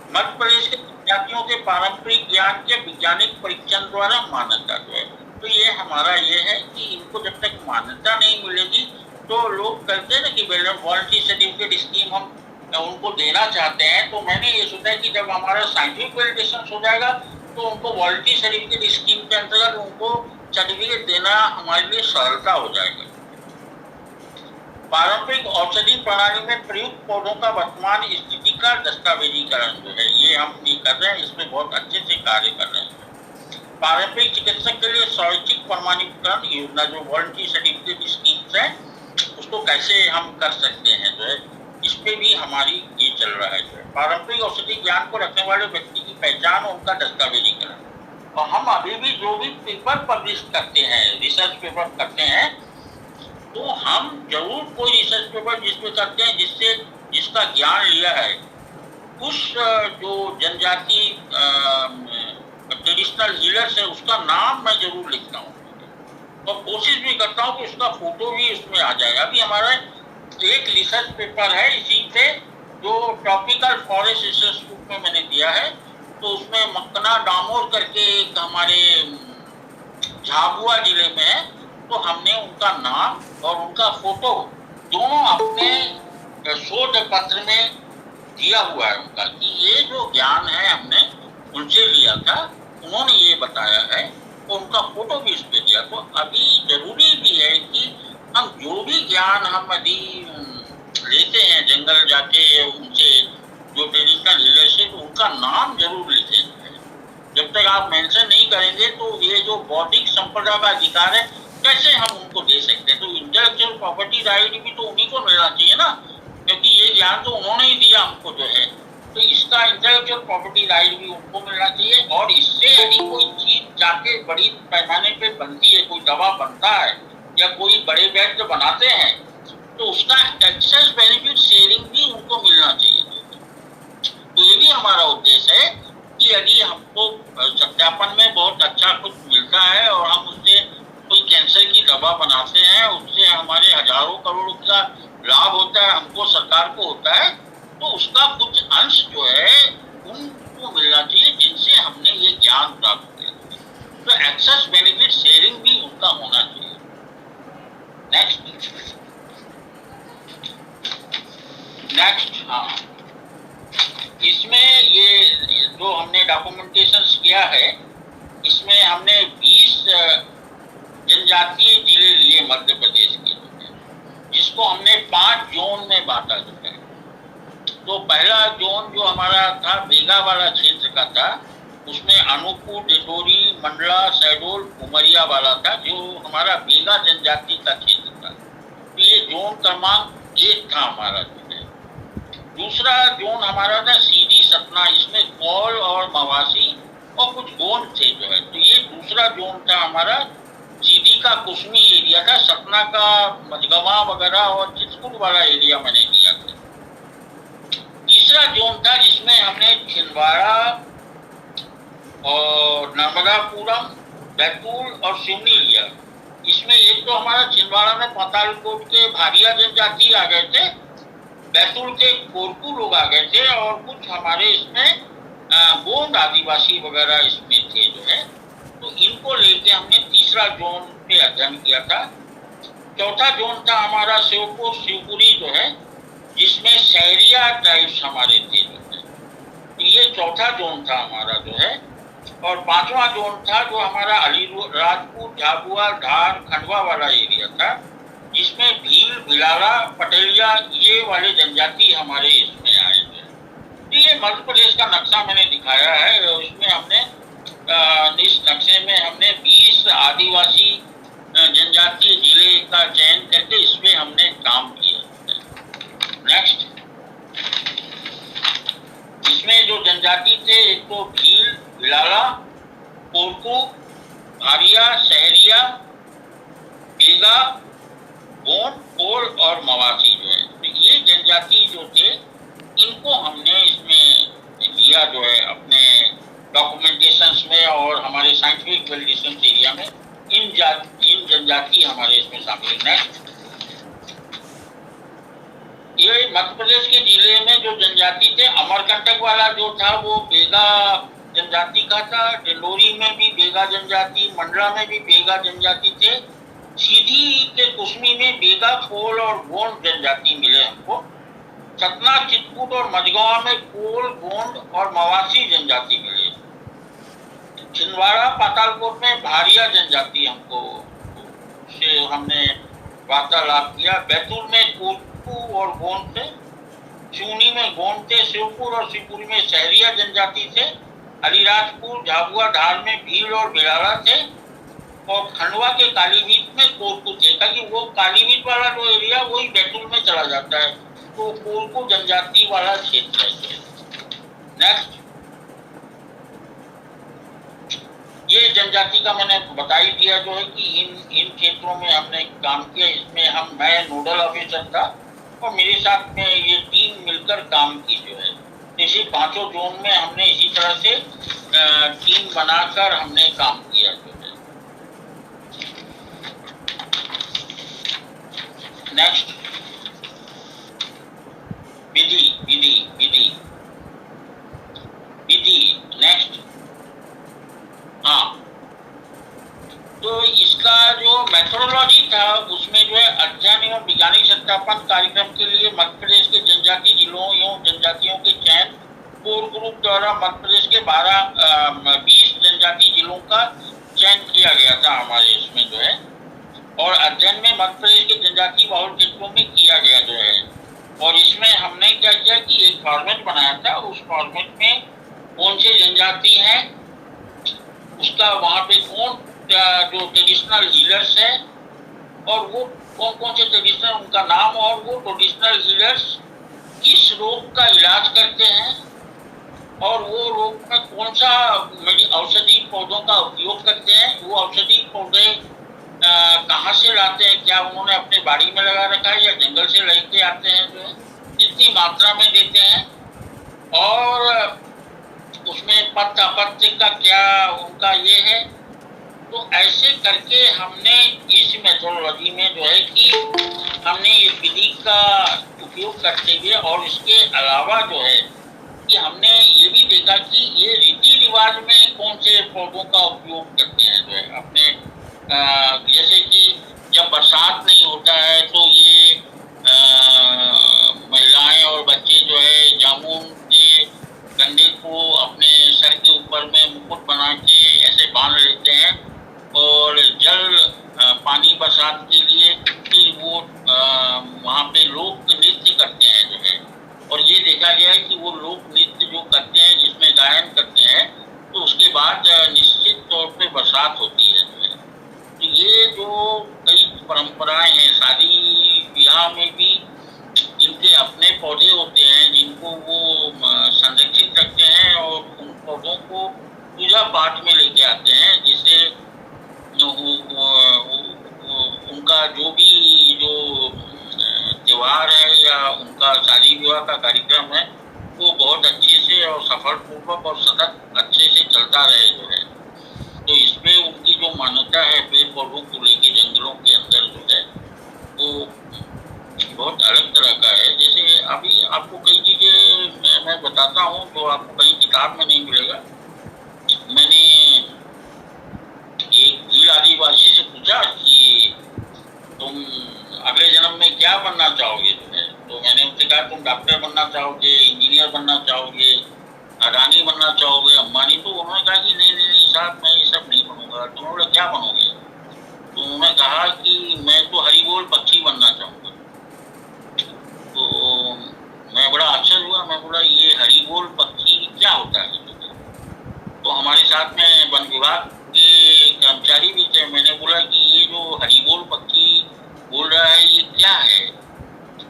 मध्य प्रदेश के विद्यार्थियों के पारंपरिक ज्ञान के वैज्ञानिक परीक्षण द्वारा मान्यता जो है, तो ये हमारा ये है कि इनको जब तक मान्यता नहीं मिलेगी तो लोग कहते हैं ना कि वॉलंटरी सर्टिफिकेट स्कीम हम उनको देना चाहते हैं। तो मैंने ये सोचा है कि जब हमारा साइंटिफिक वैलिडेशन हो जाएगा तो उनको वॉलंटरी सर्टिफिकेट स्कीम के अंतर्गत उनको सर्टिफिकेट देना हमारे लिए सरलता हो जाएगा। पारंपरिक औषधि प्रणाली में प्रयुक्त पौधों का वर्तमान स्थिति का दस्तावेजीकरण जो है ये हम नहीं कर रहे हैं, इसमें बहुत अच्छे से कार्य कर रहे हैं। पारंपरिक चिकित्सक के लिए स्वैच्छिक प्रमाणीकरण योजना जो वॉलंटरी सर्टिफिकेट स्कीम्स है उसको कैसे हम कर सकते हैं जो है, इस पे भी हमारी ये चल रहा है जो है। पारंपरिक औषधि ज्ञान को रखने वाले व्यक्ति की पहचान और उनका दस्तावेजीकरण। और हम अभी भी जो भी पेपर पब्लिश करते हैं, रिसर्च पेपर करते हैं, तो हम जरूर कोई रिसर्च पेपर जिसमें करते हैं जिसका ज्ञान लिया है उस जो जनजाति ट्रेडिशनल हीलर्स है उसका नाम मैं जरूर लिखता हूँ और कोशिश भी करता हूँ कि उसका फोटो भी उसमें आ जाए। अभी हमारा एक रिसर्च पेपर है इसी पे जो ट्रॉपिकल फॉरेस्ट रिसर्च ग्रुप में मैंने दिया है, तो उसमें मक्कना डामोर करके एक हमारे झाबुआ जिले में है, तो हमने उनका नाम और उनका फोटो दोनों अपने शोध पत्र में दिया हुआ है उनका, कि ये जो ज्ञान है हमने उनसे लिया था, उन्होंने ये बताया है, तो उनका फोटो भी इस पे दिया। तो अभी जरूरी भी है कि हम जो भी ज्ञान हम अभी लेते हैं जंगल जाके उनसे जो ट्रेडिशनल लीडरशिप उनका नाम जरूर लिखें। जब तक आप मेंशन नहीं करेंगे तो ये जो बौद्धिक संपदा का अधिकार है कैसे हम उनको दे सकते हैं। तो इंटेलेक्चुअल प्रॉपर्टी राइट भी तो उन्हीं को मिलना चाहिए ना, क्योंकि ये ज्ञान तो उन्होंने ही दिया हमको जो है, तो इसका इंटेलेक्चुअल प्रॉपर्टी राइट भी उनको मिलना चाहिए। और इससे यदि कोई चीज जाके बड़ी पैमाने पे बनती है, कोई दवा बनता है या कोई बड़े वैद्य बनाते हैं, तो उसका एक्सेस बेनिफिट शेयरिंग भी उनको मिलना चाहिए। तो ये भी हमारा उद्देश्य है कि यदि हमको सत्यापन में बहुत अच्छा कुछ मिलता है और हम उससे कोई कैंसर की दवा बनाते हैं, उससे हमारे हजारों करोड़ का लाभ होता है, हमको सरकार को होता है, तो उसका कुछ अंश जो है उनको मिलना चाहिए जिनसे हमने ये ज्ञान प्राप्त किया। तो एक्सेस बेनिफिट शेयरिंग भी उनका होना चाहिए। नेक्स्ट हाँ, इसमें ये जो हमने डॉक्यूमेंटेशन किया है, इसमें हमने 20 जनजातीय जिले लिए मध्य प्रदेश के, जिसको हमने 5 जोन में बांटा है। तो पहला जोन जो हमारा था बेगा वाला क्षेत्र का था, उसमें अनूपपुर, डिडोरी, मंडला, शहडोल, उमरिया वाला था, जो हमारा बेगा जनजाति का क्षेत्र था। तो ये जोन क्रमांक 1 था हमारा जो है। दूसरा जोन हमारा था सीधी सतना, इसमें कौल और मवासी और कुछ गोंद थे जो है। तो ये दूसरा जोन था हमारा। सीधी का कुसमी एरिया था, सतना का मझगवा वगैरह और चित्रकूट वाला एरिया मैंने किया था। तीसरा जोन था जिसमें हमने छिंदवाड़ा और नर्मदापुरम, बैतूल और सिवनी लिया। इसमें एक तो हमारा छिंदवाड़ा में पातालकोट के भारिया जनजाति आ गए थे, बैतूल के कोरकू लोग आ गए थे और कुछ हमारे इसमें गोंड आदिवासी वगैरह इसमें थे जो है। तो इनको लेके हमने तीसरा जोन पे अध्ययन किया था। चौथा जोन था हमारा शिवपुर शिवपुरी जो है, जिसमें सहरिया ट्राइब्स हमारे थे जो है। तो ये चौथा जोन था हमारा जो है। और पांचवा जोन था जो हमारा अलीराजपुर, झाबुआ, धार, खंडवा वाला एरिया था, जिसमें भील, भिलाला, पटेलिया ये वाले जनजाति हमारे इसमें आए थे। तो ये मध्य प्रदेश का नक्शा मैंने दिखाया है। इसमें हमने इस नक्शे में हमने 20 आदिवासी जनजातीय जिले का चयन करके इसमें हमने काम किया। नेक्स्ट, इसमें जो जनजाति थे एक तो भील, भिलाला, कोरकू, भारिया, सहरिया, बेगा, गोंड, कोल और मवासी जो है। तो ये जनजाति जो थे इनको हमने इसमें लिया जो है अपने डॉक्यूमेंटेशंस में और हमारे साइंटिफिक वैलिडेशन एरिया में। इन जनजाति हमारे इसमें शामिल है। नेक्स्ट, ये मध्य प्रदेश के जिले में जो जनजाति थे, अमरकंटक वाला जो था वो बेगा जनजाति का था। डिंडोरी में भी बेगा जनजाति, मंडला में भी बेगा जनजाति थे। सीधी के कुसमी में बेगा, कोल और गोंड जनजाति मिले हमको। सतना, चित्रकूट और मझगवा में कोल, गोंड और मवासी जनजाति मिले। छिंदवाड़ा, पातालकोट में भारिया जनजाति हमको से हमने वार्तालाप किया। बैतूल में कोरकू और गोंड थे। सिवनी में गोंड थे। शिवपुर और शिवपुरी में सहरिया जनजाति थे। अलीराजपुर, झाबुआ, धार में भील और भिलाला थे। और खंडवा के कालीभीत में कोरकू थे, ताकि वो कालीभीत वाला जो एरिया वही बैतूल में चला जाता है, तो कोरकू जनजाति वाला क्षेत्र है। नेक्स्ट, ये जनजाति का मैंने बता ही दिया जो है कि इन क्षेत्रों में हमने काम किया। इसमें मैं नोडल ऑफिसर था और मेरे साथ में ये टीम मिलकर काम की जो है। इसी पांचों जोन में हमने इसी तरह से टीम बनाकर हमने काम किया जो है। नेक्स्ट, विधि विधि विधि विधि नेक्स्ट, हाँ, तो इसका जो मेथोडोलॉजी था उसमें जो है अध्ययन एवं वैज्ञानिक सत्यापन कार्यक्रम के लिए मध्य प्रदेश के जनजातीय जिलों एवं जनजातियों के चयन कोर ग्रुप द्वारा मध्य प्रदेश के 20 जनजातीय जिलों का चयन किया गया था हमारे इसमें जो है। और अध्ययन में मध्य प्रदेश के जनजातीय बहुल क्षेत्रों में किया गया जो है। और इसमें हमने क्या किया कि एक फॉर्मेट बनाया था। उस फॉर्मेट में कौन से जनजाति हैं, उसका वहाँ पे कौन जो ट्रेडिशनल हीलर्स है और वो कौन कौन से ट्रेडिशनल, उनका नाम, और वो ट्रेडिशनल हीलर्स किस रोग का इलाज करते हैं और वो रोग में कौन सा औषधि पौधों का उपयोग करते हैं। वो औषधि पौधे कहाँ से लाते हैं, क्या उन्होंने अपने बाड़ी में लगा रखा है या जंगल से लेके आते हैं, जो है कितनी मात्रा में देते हैं, और उसमें पत्त अपत्य का क्या उनका ये है। तो ऐसे करके हमने इस मेथोडोलॉजी में जो है कि हमने इस विधि का उपयोग करते हुए, और इसके अलावा जो है कि हमने ये भी देखा कि ये रीति रिवाज में कौन से पौधों का उपयोग करते हैं जो है अपने जैसे कि जब बरसात नहीं होता है तो ये महिलाएं और बच्चे जो है जामुन के डंडे को अपने सर के ऊपर में मुकुट बना के ऐसे बांध लेते हैं और जल पानी बरसात के लिए फिर वो वहाँ पे लोक नृत्य करते हैं जो है। और ये देखा गया है कि वो लोक नृत्य जो करते हैं जिसमें गायन करते हैं तो उसके बाद निश्चित तौर पे बरसात होती है जो है। तो ये जो कई परंपराएं हैं, शादी ब्याह में भी जिनके अपने पौधे होते हैं जिनको वो संरक्षित रखते हैं और उन पौधों को पूजा पाठ में लेके आते हैं, जिससे उनका जो भी जो त्योहार है या उनका शादी विवाह का कार्यक्रम है वो बहुत अच्छे से और सफल पूर्वक और सतत अच्छे से चलता रहे जो है। तो इसमें उनकी जो मान्यता है पेड़ पौधों को लेके जंगलों के अंदर जो है वो बहुत अलग तरह का है। जैसे अभी आपको कई चीजें मैं बताता हूँ जो आपको कहीं किताब में नहीं मिलेगा। मैंने एक भील आदिवासी से पूछा कि तुम अगले जन्म में क्या बनना चाहोगे जो है, तो मैंने उनसे कहा तुम डॉक्टर बनना चाहोगे, इंजीनियर बनना चाहोगे, अडानी बनना चाहोगे, अंबानी। तो उन्होंने कहा कि नहीं नहीं नहीं साहब, मैं ये सब नहीं बनूंगा। तो उन्होंने क्या बनोगे? तो उन्होंने कहा कि मैं तो हरी बोल पक्षी बनना चाहूंगा। तो मैं बड़ा आश्चर्य हुआ, मैं बोला ये हरी बोल पक्षी क्या होता है? तो हमारे साथ में वन विभाग के कर्मचारी भी थे। मैंने बोला कि ये जो हरी बोल पक्षी बोल रहा है ये क्या है?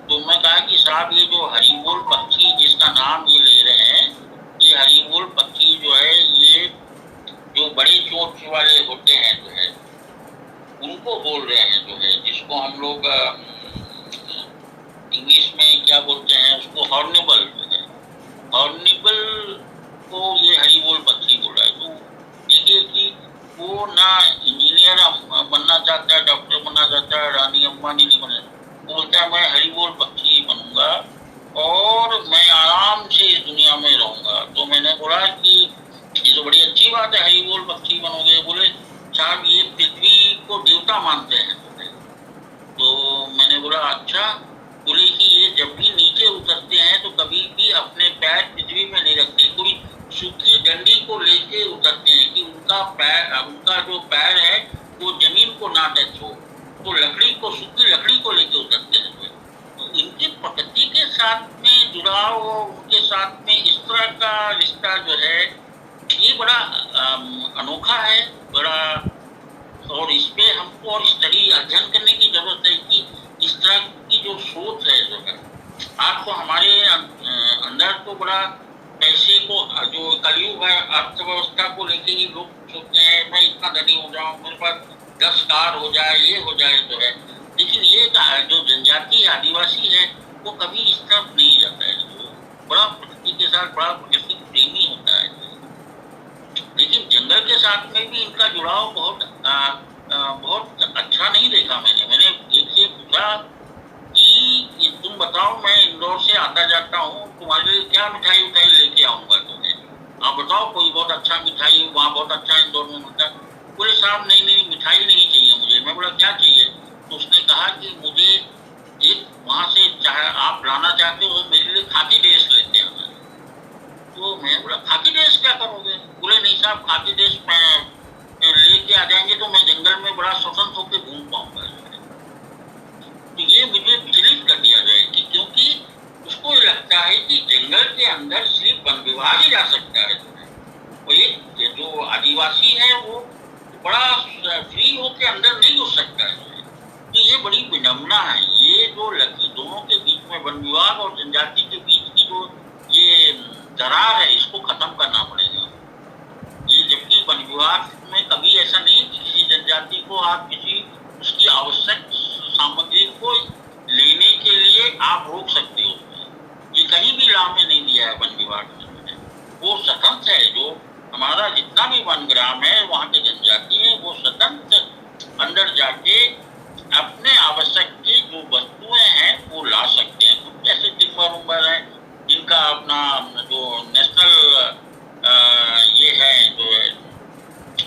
तो मैं कहा कि साहब ये जो हरी बोल पक्षी जिसका नाम ये ले रहे हैं, ये हरी बोल पक्षी जो है ये जो बड़े चोंच वाले होते हैं जो है उनको बोल रहे हैं जो है, जिसको हम लोग इंग्लिश में क्या बोलते हैं उसको हॉर्नेबल जो है, हॉर्नेबल को ये हरी बोल पक्षी बोल रहा है। तो देखिए कि वो ना इंजीनियर बनना चाहता है, डॉक्टर बनना चाहता है, रानी अंबानी नहीं बनना, बोलता है मैं हरी बोल पक्षी बनूंगा और मैं आराम से इस दुनिया में रहूंगा। तो मैंने बोला कि ये तो बड़ी अच्छी बात है, हरी बोल पक्षी बनोगे। बोले साहब ये पृथ्वी को देवता मानते हैं। तो मैंने बोला अच्छा। बोले कि ये जब भी नीचे उतरते हैं तो कभी भी अपने पैर पृथ्वी में नहीं रखते, कोई सूखी डंडी को लेके उतरते हैं कि उनका जो पैर है वो जमीन को ना टच हो। तो लकड़ी को, सूखी लकड़ी को लेके उतरते हैं। तो इनके प्रकृति के साथ में जुड़ाव और उनके साथ में इस तरह का रिश्ता जो है ये बड़ा अनोखा है, बड़ा। और इस पे हमको और स्टडी अध्ययन करने की जरूरत है कि इस तरह की जो सोच है जो है आपको हमारे अंदर तो बड़ा पैसे को जो कलयुग है अर्थव्यवस्था को लेके ही लोग सोचते हैं मैं इतना धनी हो जाऊं, मेरे पास 10 कार हो जाए, ये हो जाए जो है। लेकिन ये जो जनजाति आदिवासी है वो कभी इस तरफ नहीं जाता है, जो बड़ा प्रकृति के साथ बड़ा प्रकृति प्रेमी होता है। लेकिन जंगल के साथ में भी इनका जुड़ाव बहुत अच्छा नहीं देखा मैंने एक से पूछा कि तुम बताओ मैं इंदौर से आता जाता हूँ, तुम्हारे लिए क्या मिठाई उठाई लेके आऊंगा तुम्हें, आप बताओ कोई बहुत अच्छा मिठाई वहाँ बहुत अच्छा इंदौर में मिलता है। बोले साहब नहीं नहीं मिठाई नहीं चाहिए मुझे। मैं बोला क्या चाहिए? तो उसने कहा कि मुझे एक वहाँ से चाहे आप लाना चाहते हो मेरे लिए खाकी ड्रेस लेते हैं। तो मैं बोला खाकी ड्रेस क्या करोगे? बोले नहीं साहब खाकी ड्रेस लेके आ जाएंगे तो मैं जंगल में बड़ा स्वतंत्र होकर घूम पाऊंगा। तो ये मुझे विचलित कर दिया जाए कि क्योंकि उसको लगता है कि जंगल के अंदर सिर्फ वन विभाग ही जा सकता है। तो ये जो आदिवासी है वो बड़ा फ्री होकर अंदर नहीं घुस सकता है। तो ये बड़ी विडम्बना है। ये जो लड़की दोनों के बीच में वन विभाग और जनजाति के बीच की जो ये दरार है इसको खत्म करना पड़ेगा। ये जबकि वन विभाग में कभी ऐसा नहीं कि किसी जनजाति को आप किसी उसकी आवश्यक सामग्री को लेने के लिए आप रोक सकते हो, ये कहीं भी लॉ में नहीं दिया है वन विभाग ने। वो स्वतंत्र है, जो हमारा जितना भी वन ग्राम है वहाँ के जनजाति है वो स्वतंत्र अंदर जाके अपने आवश्यक की जो वस्तुएं हैं वो ला सकते हैं। कुछ जैसे टिम्बर उम्बर है जिनका अपना जो नेशनल ये है जो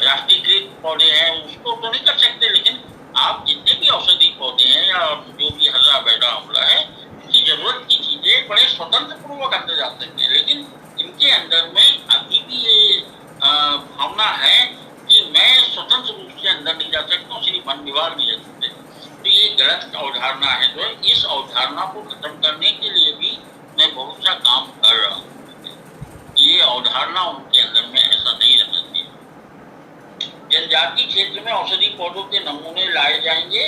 राष्ट्रीयकृत पौधे हैं उसको तो नहीं कर सकते, लेकिन आप जितने भी औषधि पौधे हैं या जो भी हरा बैठा आंवला है इनकी जरूरत की चीजें बड़े स्वतंत्र पूर्वक अंदर जा सकते हैं। लेकिन इनके अंदर में अभी भी ये भावना है कि मैं स्वतंत्र रूप से अंदर नहीं जा सकता हूँ, सिर्फ वन विभाग नहीं जा सकते। तो ये गलत अवधारणा है। जो इस अवधारणा को खत्म करने के लिए भी मैं बहुत सा काम कर रहा हूँ। ये अवधारणा उनके अंदर में ऐसा नहीं रहना चाहिए। जनजाति क्षेत्र में औषधि पौधों के नमूने लाए जाएंगे,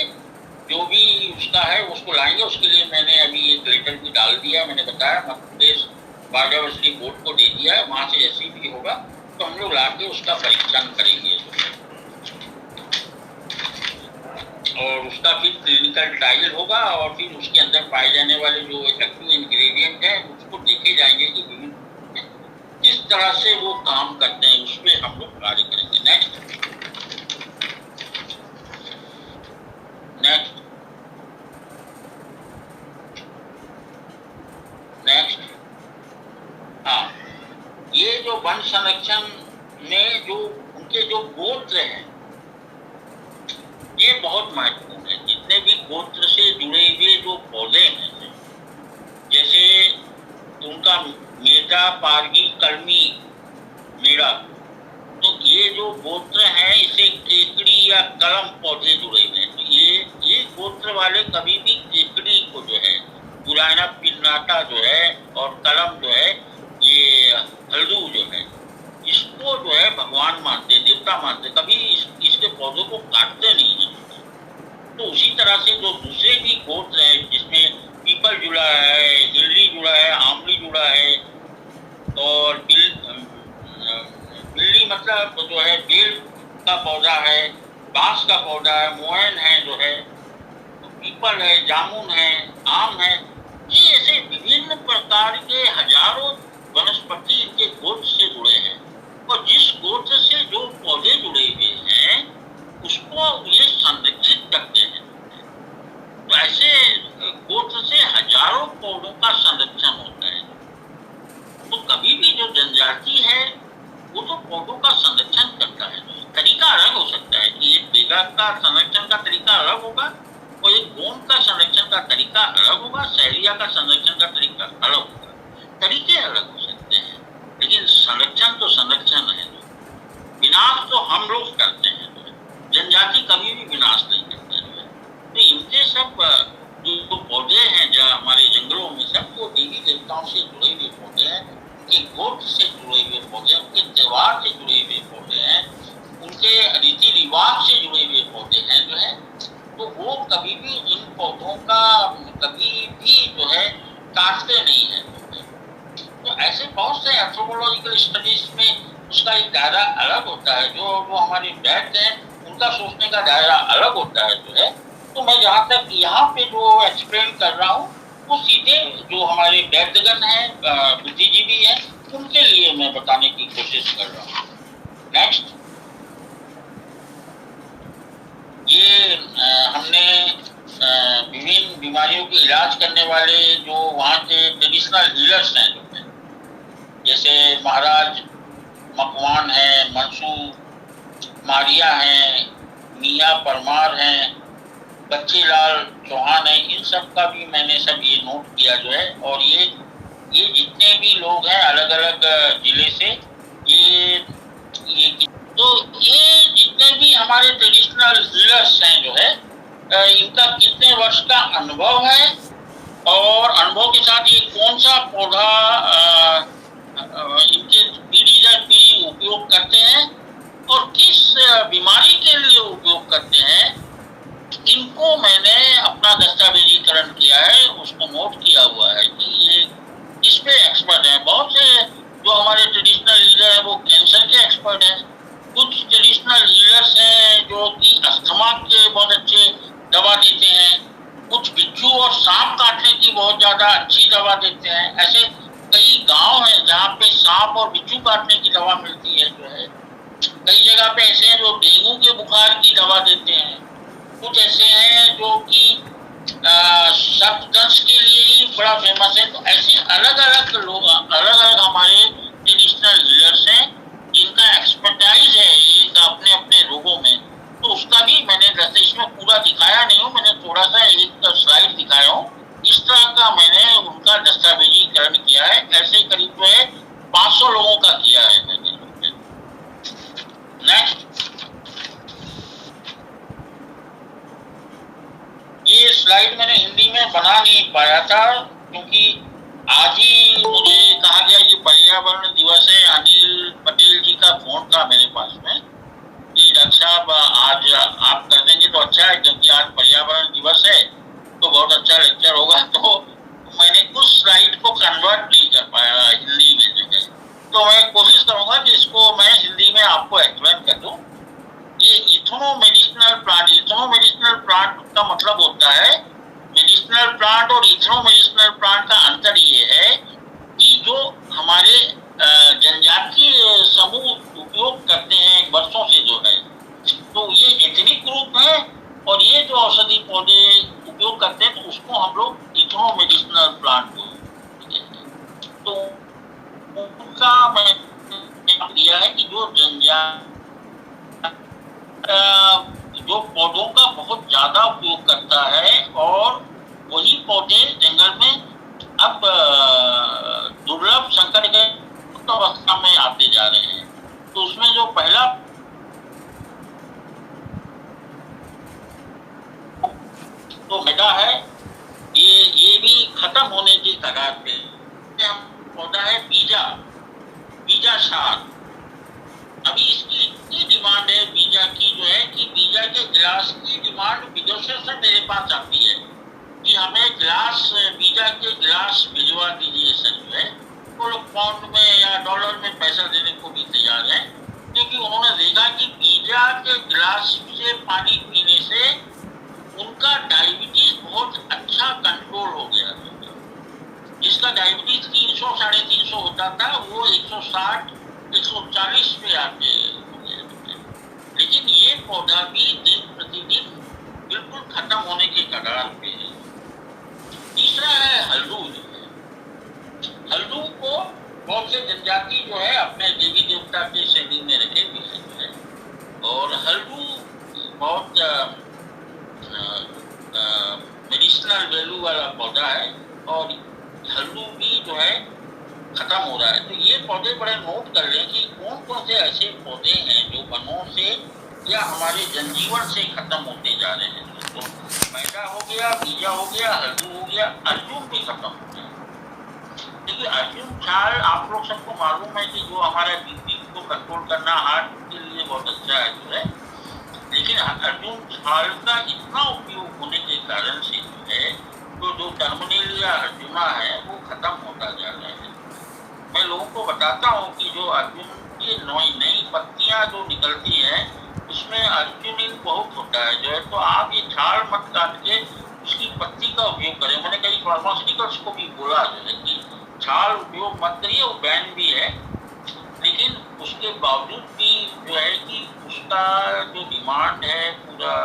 जो भी उसका है उसको लाएंगे। उसके लिए मैंने अभी एक लेटर भी डाल दिया। मैंने बताया मध्य प्रदेश बायोडायवर्सिटी बोर्ड को दे दिया है, वहाँ से जैसे भी होगा तो हम लोग लाके उसका परीक्षण करेंगे और उसका फिर क्लिनिकल ट्रायल होगा और फिर उसके अंदर पाए जाने वाले जो इफेक्टिव इंग्रेडिएंट हैं उसको देखे जाएंगे कि किस तरह से वो काम करते हैं, उसमें हम लोग कार्य करेंगे। नेक्स्ट हाँ, ये जो वन संरक्षण में जो उनके जो गोत्र हैं ये बहुत महत्वपूर्ण है। जितने भी गोत्र से जुड़े हुए जो पौधे हैं, जैसे उनका मेधा, पारगी, कलमी, मेरा, तो ये जो गोत्र हैं इसे केकड़ी या कलम पौधे जुड़े हुए हैं। तो ये गोत्र वाले कभी भी केकड़ी को जो है, पुराना पिन्नाटा जो है और कलम जो है, ये हल्दू जो है, इसको जो है भगवान मानते, देवता मानते, कभी इसके पौधों को काटते नहीं है। तो उसी तरह से जो दूसरे भी गोत्र हैं जिसमें पीपल जुड़ा है, हिल्ली जुड़ा है, आमली जुड़ा है और बिल्ली मतलब जो है बेल का पौधा है, बांस का पौधा है, मोहन है जो है, पीपल है, जामुन है, आम है, ये ऐसे विभिन्न प्रकार के हजारों वनस्पति इनके गोत्र से जुड़े हैं और जिस गोत्र से जो पौधे जुड़े हुए हैं उसको ये संरक्षित करते हैं। तो ऐसे गोत्र से हजारों पौधों का संरक्षण होता है। तो कभी भी जो जनजाति है वो तो पौधों का संरक्षण करता है। तरीका अलग हो सकता है कि एक बेगा का संरक्षण का तरीका अलग होगा और एक गोंद का संरक्षण का तरीका अलग होगा, सहरिया का संरक्षण का तरीका अलग होगा, तरीके अलग हो सकते हैं, लेकिन संरक्षण तो संरक्षण है। विनाश तो हम लोग करते हैं, जनजाति कभी भी विनाश नहीं करते हैं। तो इनके सब जो पौधे हैं जो हमारे जंगलों में, सब वो देवी देवताओं से जुड़े हुए पौधे हैं, उनके गोत्र से जुड़े हुए पौधे, उनके त्योहार से जुड़े हुए पौधे हैं, उनके रीति रिवाज से जुड़े हुए पौधे हैं जो है। तो वो कभी भी इन पौधों का कभी भी जो है काटते नहीं है। तो ऐसे बहुत से एंथ्रोपोलॉजिकल स्टडीज में उसका एक दायरा अलग होता है। जो हमारे वैद्य हैं उनका सोचने का दायरा अलग होता है जो है। तो मैं जहाँ तक यहाँ पे जो एक्सप्लेन कर रहा हूँ वो सीधे जो हमारे वैद्यगण हैं, बुद्धिजीवी हैं, उनके लिए मैं बताने की कोशिश कर रहा हूँ। नेक्स्ट, ये हमने विभिन्न बीमारियों के इलाज करने वाले जो वहाँ के ट्रेडिशनल हीलर्स हैं जो है, जैसे महाराज मकवान है, मनसू मारिया हैं, मियाँ परमार हैं, बच्चीलाल चौहान है, इन सब का भी मैंने सब ये नोट किया जो है। और ये जितने भी लोग हैं अलग अलग जिले से, ये तो ये जितने भी हमारे ट्रेडिशनल हीलर्स हैं जो है, इनका कितने वर्ष का अनुभव है और अनुभव के साथ ये कौन सा पौधा इनके पीढ़ी दर पीढ़ी उपयोग करते हैं और किस बीमारी के लिए उपयोग करते हैं, इनको मैंने अपना दस्तावेजीकरण किया है, उसको नोट किया हुआ है कि ये किस पे एक्सपर्ट है। बहुत से जो हमारे ट्रेडिशनल हीलर हैं वो कैंसर के एक्सपर्ट हैं, कुछ ट्रेडिशनल हीलर्स हैं जो कि अस्थमा के बहुत अच्छे दवा देते हैं, कुछ बिच्छू और सांप काटने की बहुत ज्यादा अच्छी दवा देते हैं। ऐसे कई गांव हैं जहाँ पे सांप और बिच्छू काटने की दवा मिलती है जो है। कई जगह पे ऐसे हैं जो डेंगू के बुखार की दवा देते हैं, कुछ ऐसे हैं जो कि सर्पदंश के लिए ही बड़ा फेमस है। तो ऐसे अलग अलग लोग, अलग अलग हमारे ट्रेडिशनल हीलर्स हैं जिनका एक्सपर्टाइज है एक अपने अपने रोगों में। तो उसका भी मैंने जैसे इसमें पूरा दिखाया नहीं हूँ, मैंने थोड़ा सा एक स्लाइड दिखाया हूँ। इस तरह का मैंने उनका दस्तावेजीकरण किया है। ऐसे करीब जो है 500 लोगों का किया है मैंने। नेक्स्ट, ये स्लाइड मैंने हिंदी में बना नहीं पाया था क्योंकि आज ही मुझे कहा गया ये पर्यावरण दिवस है। अनिल पटेल जी का फोन था मेरे पास में कि डॉक्टर साहब आज आप कर देंगे तो अच्छा है, क्योंकि आज पर्यावरण दिवस है तो बहुत अच्छा लेक्चर होगा। तो मैंने कुछ स्लाइड को कन्वर्ट नहीं कर पाया हिंदी में जो है। तो मैं कोशिश करूंगा कि इसको मैं का मतलब होता है, मेडिसिनल प्लांट और इथनो मेडिसिनल प्लांट का अंतर ये है कि जो हमारे जनजातीय समूह उपयोग करते हैं वर्षों से जो है, तो ये एथनिक ग्रुप है, और ये जो औषधि पौधे उपयोग करते हैं तो उसको हम लोग इथनो मेडिसिनल प्लांट कहते हैं। तो उनका मैंने दिया है कि जो जो पौधों का बहुत ज्यादा उपयोग करता है, और वही पौधे जंगल में अब दुर्लभ संकट के अवस्था में आते जा रहे हैं। तो उसमें जो पहला तो बेटा है, ये भी खत्म होने की कगार पे। पौधा है बीजा शार। अभी इसकी इतनी डिमांड है बीजा की जो है कि बीजा के गिलास की डिमांड विदेशों से मेरे पास आती है कि हमें बीजा के गिलास भिजवा दीजिए सर। जो है वो लोग पाउंड में या डॉलर में पैसा देने को भी तैयार है, क्योंकि उन्होंने देखा कि बीजा के गिलास से पानी पीने से उनका डायबिटीज बहुत अच्छा कंट्रोल हो गया। जिसका डायबिटीज 300 350 होता था वो 160 140 पे आके हो गया। लेकिन ये पौधा भी दिन प्रतिदिन बिल्कुल खत्म होने के कगार पे है। तीसरा है हल्दू। हल्दू को बहुत से जनजाति जो है अपने देवी देवता के श्रेणी में रखे हुए हैं, और हल्दू बहुत मेडिसिनल वैल्यू वाला पौधा है, और हल्दू भी जो है खत्म हो रहा है। तो ये पौधे बड़े नोट कर लें कि कौन कौन से ऐसे पौधे हैं जो वनों से या हमारे जनजीवन से खत्म होते जा रहे हैं। तो मैदा हो गया, बीजा हो गया, हल्दू हो गया, अर्जुन भी खत्म हो गया। क्योंकि अर्जुन छाल आप लोग सबको मालूम है कि जो हमारा बीपी को कंट्रोल करना हार्ट के लिए बहुत अच्छा है जो है, लेकिन अर्जुन छाल का इतना उपयोग होने के कारण से जो है तो जो टर्मिनेलिया अर्जुना है वो खत्म होता जा रहा है। मैं लोगों को बताता हूँ कि जो अर्जुन की नई पत्तियां जो निकलती हैं उसमें अर्जुनिन बहुत होता है जो है, तो आप ये छाल मत काट के उसकी पत्ती का उपयोग करें। मैंने कई फार्मास्यूटिकल्स को भी बोला जो है कि छाल उपयोग मत करिए, वो बैन भी है, लेकिन उसके बावजूद भी जो है कि उसका जो डिमांड है पूरा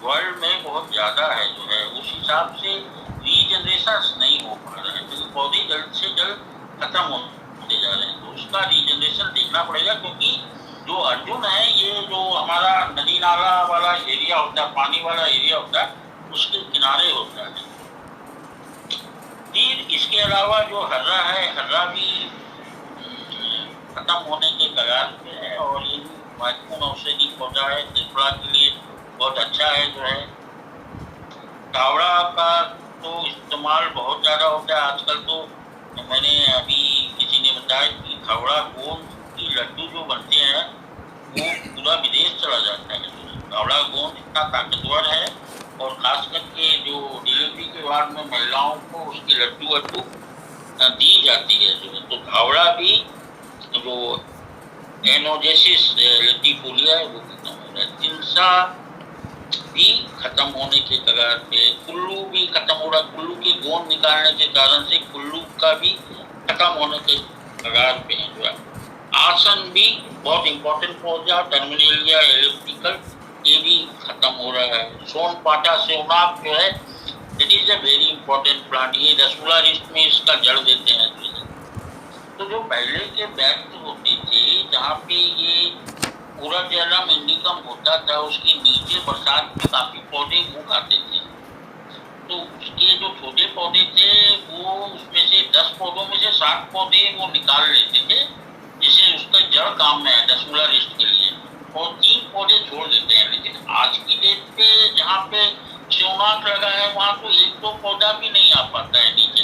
वर्ल्ड में बहुत ज़्यादा है जो है, उस हिसाब से रीजनरेशन नहीं हो पा रहा है। तो पौधे जल्द से जल्द खत्म होते जा रहे हैं, तो उसका रीजनरेशन देखना पड़ेगा। क्योंकि जो अर्जुन है ये जो हमारा नदी नाला वाला एरिया होता है, पानी वाला एरिया होता है, उसके किनारे होता है। फिर इसके अलावा जो हर्रा है, हर्रा भी खत्म होने के कगार पे है, और ये महत्वपूर्ण औषधि पौधा है, त्रिफला के लिए बहुत अच्छा है जो है। कावड़ा का तो इस्तेमाल बहुत ज़्यादा होता है आजकल। तो मैंने अभी किसी ने बताया कि कावड़ा गोंद की लड्डू जो बनते हैं वो पूरा विदेश चला जाता है। कावड़ा गोंद इतना ताकतवर है, और खास करके जो डिलीवरी के बाद में महिलाओं को उसकी लड्डू दी जाती है जो, तो कावड़ा भी जो एनोजेसिस लेटिफोलिया है वो खत्म हो रहा है। चिंसा भी खत्म होने के कगार पे, कुल्लू भी खत्म हो रहा। कुल्लू के गोंद निकालने के कारण से कुल्लू का भी खत्म होने के कगार पे है जो है। आसन भी बहुत इंपॉर्टेंट पौधा, टर्मिनेलिया एलिप्टिकल, ये भी खत्म हो रहा है। सोनपाटा सेवनाक जो है it is a very important plant, ये रसगुल्ला रिस्ट में इसका जड़ देते हैं। तो जो पहले के बैग होते थे जहाँ पे ये पूरा जलम इंडिकम होता था, उसके नीचे बरसात में काफी पौधे मुँह आते थे, तो उसके जो छोटे पौधे थे वो उसमें से 10 पौधों में से 7 पौधे वो निकाल लेते थे, जिससे उसका जड़ काम में है रसगुल्ला रिस्ट के लिए, और 3 पौधे छोड़ देते हैं। लेकिन आज की डेट पे जहाँ पे सेवनाक लगा है वहाँ तो 1-2 पौधा भी नहीं आ पाता है नीचे,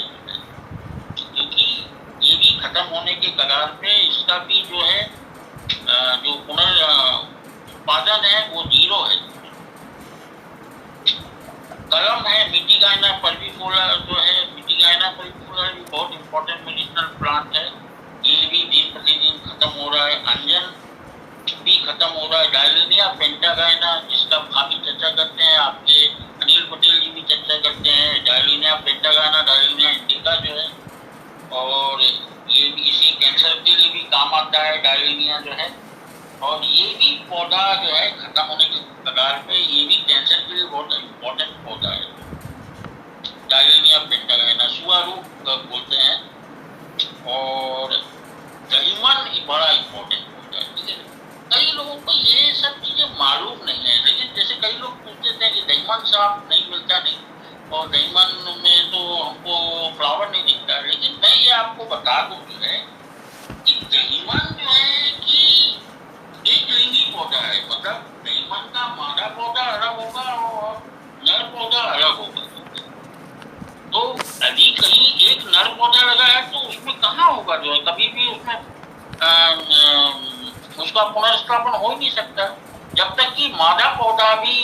क्योंकि ये भी खत्म होने के कगार पे। इसका भी जो है जो पुनर्उत्पादन है वो 0 है। कलम है मिटीगाइना परविफोला जो है, मिटीगाइना परविफोला भी बहुत इंपॉर्टेंट मेडिसिनल प्लांट है, ये भी दिन प्रतिदिन खत्म हो रहा है। अंजन भी खत्म हो रहा है। डायलिनिया पेंटागाइना जिसका काफी चर्चा करते हैं आपके अनिल पौधा जो है, और ये इसी कैंसर के लिए भी काम आता है डायरेनिया जो है। और ये भी पौधा जो है खत्म होने के कगार पे, ये भी कैंसर के लिए बहुत इम्पोर्टेंट पौधा है। डायरेनिया पेंटागोना सुआरूप बोलते हैं। और दहीमन एक बड़ा इम्पोर्टेंट पौधा है, ठीक है। कई लोगों को ये सब चीजें मालूम नहीं है, लेकिन जैसे कई लोग पूछते थे कि दहीमन साहब नहीं मिलता नहीं, और दहीमन में तो हमको फ्लावर नहीं दिखता, लेकिन मैं ये आपको बता दूं जो है कि दहीमन जो है कि एक लिंगी पौधा है। मतलब दहीमन का मादा पौधा अलग होगा और नर पौधा अलग होगा। तो यदि कहीं एक नर पौधा लगा है तो उसमें कहाँ होगा जो है, कभी भी उसमें उसका पुनर्स्थापन हो ही नहीं सकता जब तक कि मादा पौधा भी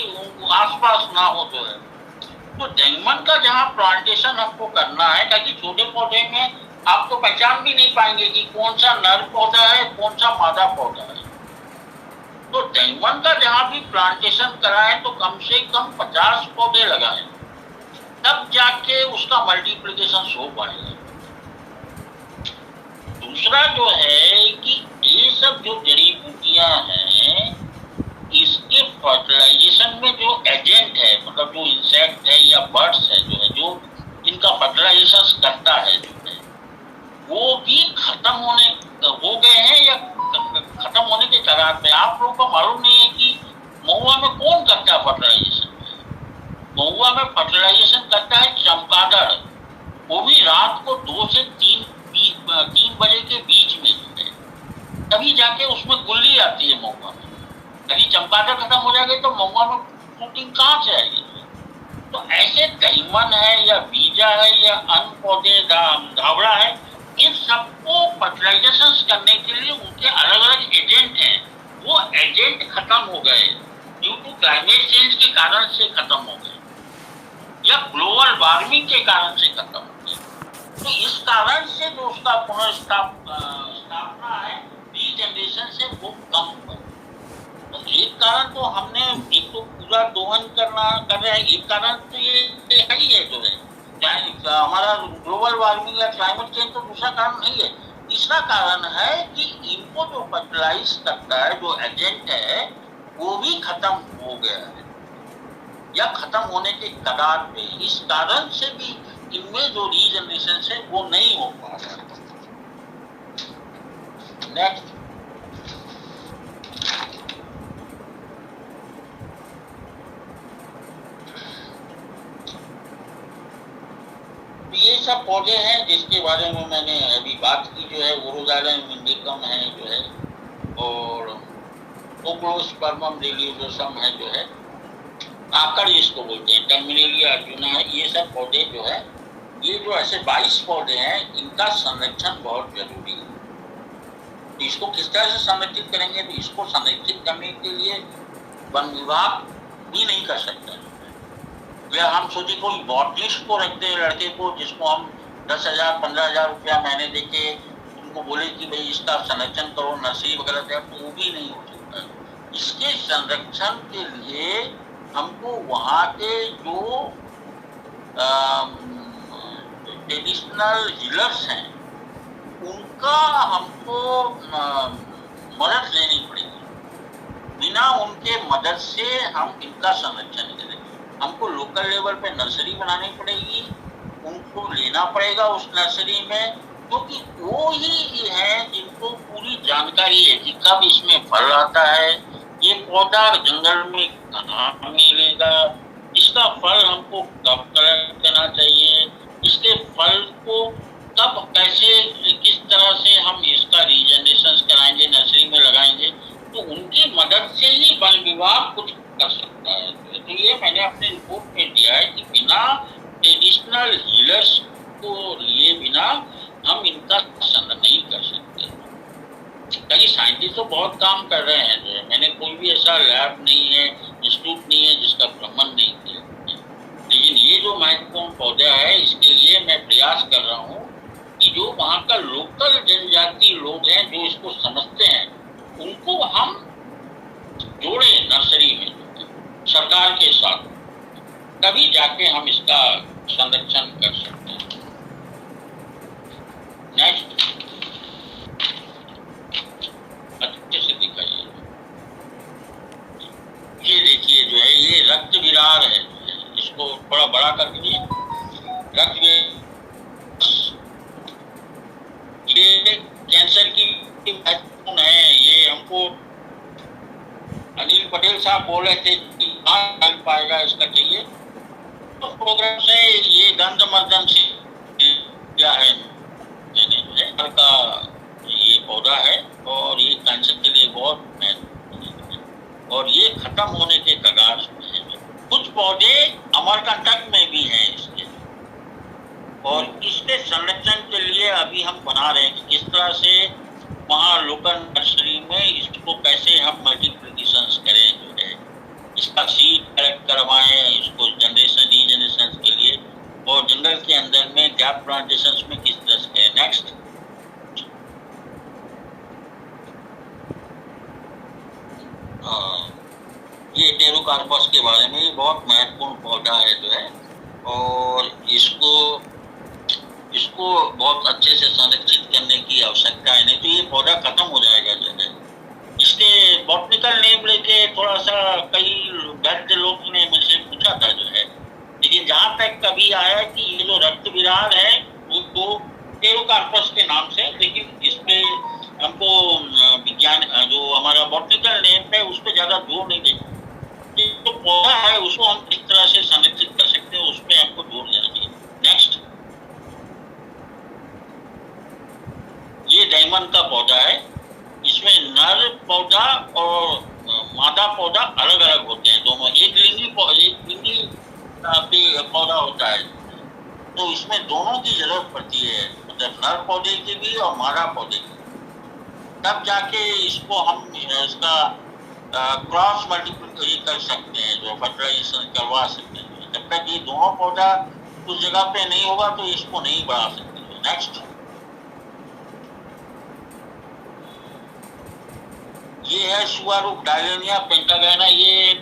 आसपास ना हो जो है। तो दहीमन का जहाँ प्लांटेशन हमको करना है, ताकि छोटे पौधे में आप तो पहचान भी नहीं पाएंगे कि कौन सा नर पौधा है कौन सा मादा पौधा है। तो दहीमन का जहाँ भी प्लांटेशन कराएं तो कम से कम 50 पौधे लगाएं, तब जाके उसका मल्टीप्लिकेशन हो पाएगा। दूसरा जो है कि ये सब जो जड़ी बूटियां हैं, इसके फर्टिलाइजेशन में जो एजेंट है, मतलब जो इंसेक्ट है या बर्ड्स है जो है, जो इनका फर्टिलाइजेशन करता है जो है, वो भी खत्म होने हो गए हैं या खत्म होने के कगार पे। आप लोगों को मालूम नहीं है कि महुआ में कौन करता है फर्टिलाइजेशन। महुआ में फर्टिलाइजेशन करता है चमगादड़, वो भी रात को 2 से 3 बजे के बीच में जो है, तभी जाके उसमें गुल्ली आती है महुआ में। यदि चमगादड़ खत्म हो जाएगी तो महुआ में फ्रूटिंग कहाँ से आएगी। तो ऐसे दहीमन है या बीजा है या अन्य पौधे धावड़ा है, इन सबको फर्टिलाइजेशन करने के लिए उनके अलग अलग एजेंट हैं। वो एजेंट खत्म हो गए ड्यू टू क्लाइमेट चेंज के कारण से खत्म हो गए, या ग्लोबल वार्मिंग के कारण से खत्म हो गए। तो इस कारण से जो उसका पुनर्स्थापना है रीजनरेशन से वो कम हुआ। तो एक कारण तो हमने, एक तो पूरा दोहन कर रहे हैं, एक कारण तो ये है ही है जो है, चाहे हमारा ग्लोबल वार्मिंग या क्लाइमेट चेंज, तो दूसरा कारण नहीं है। तीसरा कारण है कि इनको जो फर्टिलाइज करता है, जो एजेंट है, वो भी खत्म हो गया है या खत्म होने के कगार पे। इस कारण से भी इनमें जो रीजनरेशन है वो नहीं हो पा रहा। नेक्स्ट, ये सब पौधे हैं जिसके बारे में मैंने अभी बात की जो है। ओरोजाइलम इंडिकम है जो है, और ओक्लोस्पर्मम डेलियोसम है जो है, आकड़ इसको बोलते हैं, टर्मिनेलिया अर्जुना है। ये सब पौधे जो है, ये जो ऐसे 22 पौधे हैं, इनका संरक्षण बहुत जरूरी है। तो इसको किस तरह से संरक्षित करेंगे, तो इसको संरक्षित करने के लिए वन विभाग भी नहीं कर सकता। या हम सोचे कोई बॉटनिस्ट को रखते हैं, लड़के को, जिसको हम 10,000 15,000 रुपया महीने देके उनको बोले कि भाई इसका संरक्षण करो, नर्सरी वगैरह तैयार, तो वो भी नहीं हो सकता। इसके संरक्षण के लिए हमको वहाँ के जो ट्रेडिशनल हीलर्स हैं, उनका हमको मदद लेनी पड़ेगी। बिना उनके मदद से हम इनका संरक्षण नहीं करेंगे। हमको लोकल लेवल पे नर्सरी बनानी पड़ेगी, उनको लेना पड़ेगा उस नर्सरी में, क्योंकि वो ही है जिनको पूरी जानकारी है कि कब इसमें फल आता है, ये पौधा जंगल में कहाँ मिलेगा, इसका फल हमको कब कलेक्ट करना चाहिए, इसके फल को कब कैसे किस तरह से हम इसका रीजनरेशन कराएंगे, नर्सरी में लगाएंगे। तो उनकी मदद से ही वन विभाग कुछ कर सकता है। तो ये मैंने अपने रिपोर्ट में दिया है कि बिना ट्रेडिशनल हीलर्स को लिए बिना हम इनका संरक्षण नहीं कर सकते। ताकि साइंटिस्ट तो बहुत काम कर रहे हैं, मैंने कोई भी ऐसा लैब नहीं है, इंस्टीट्यूट नहीं है जिसका भ्रमण नहीं किया, लेकिन ये जो महत्वपूर्ण पौधा है, इसके लिए मैं प्रयास कर रहा हूँ कि जो वहाँ का लोकल जनजाति लोग हैं, जो इसको समझते हैं, उनको हम जोड़े नर्सरी में सरकार के साथ, तभी जाके हम इसका संरक्षण कर सकते हैं। नेक्स्ट, अच्छे से दिखाइए। ये देखिए जो है ये रक्त विरार है, इसको थोड़ा बड़ा कर दीजिए। रक्त ये कैंसर की महत्वपूर्ण है। ये हमको अनिल पटेल साहब बोल रहे थे कि कहाँ मिल पाएगा, इसका चाहिए तो प्रोग्राम से ये गंधमर्दन से क्या है मैंने जो है का ये पौधा है और ये कैंसर के लिए बहुत महत्वपूर्ण है और ये खत्म होने के कगार पे है। कुछ पौधे अमरकंटक में भी हैं इसके, और इसके संरक्षण के लिए अभी हम बना रहे हैं कि किस तरह से वहाँ लोकल नर्सरी में इसको कैसे हम मल्टीप्लिकेशन करें, जो है इसका सीड कलेक्ट करवाएं, इसको जनरेशन रीजनरेशन के लिए, और जंगल के अंदर में गैप प्लांटेशन में किस तरह से करें। नेक्स्ट, ये टेरोकार्पस के बारे में, ये बहुत महत्वपूर्ण पौधा है जो है, और इसको बहुत अच्छे से संरक्षित करने की आवश्यकता है, नहीं तो ये पौधा खत्म हो जाएगा जो है। इसके बॉटनिकल नेम लेके थोड़ा सा कई वैद्य लोग ने मुझसे पूछा था जो है, लेकिन जहाँ तक कभी आया कि ये जो रक्त विरार है वो टेरोकार्पस के नाम से, लेकिन इसपे हमको विज्ञान जो हमारा बॉटनिकल नेम है उस पर ज्यादा जोर नहीं देते। जो पौधा है उसको हम किस तरह से संरक्षित कर सकते हैं उस पर हमको जोर देना चाहिए। नेक्स्ट, ये डायमंड का पौधा है। इसमें नर पौधा और मादा पौधा अलग अलग होते हैं दोनों। एक लिंगी पौधा होता है, तो इसमें दोनों की जरूरत पड़ती है, मतलब नर पौधे की भी और मादा पौधे की, तब जाके इसको हम इसका क्रॉस मल्टीप्लिकेशन कर सकते हैं, जो फर्टिलाइजेशन करवा सकते हैं। जब तक ये दोनों पौधा उस जगह पे नहीं होगा तो इसको नहीं बढ़ा सकते। नेक्स्ट, ये है सुआरुक डायलेनिया पेंटागाइना। ये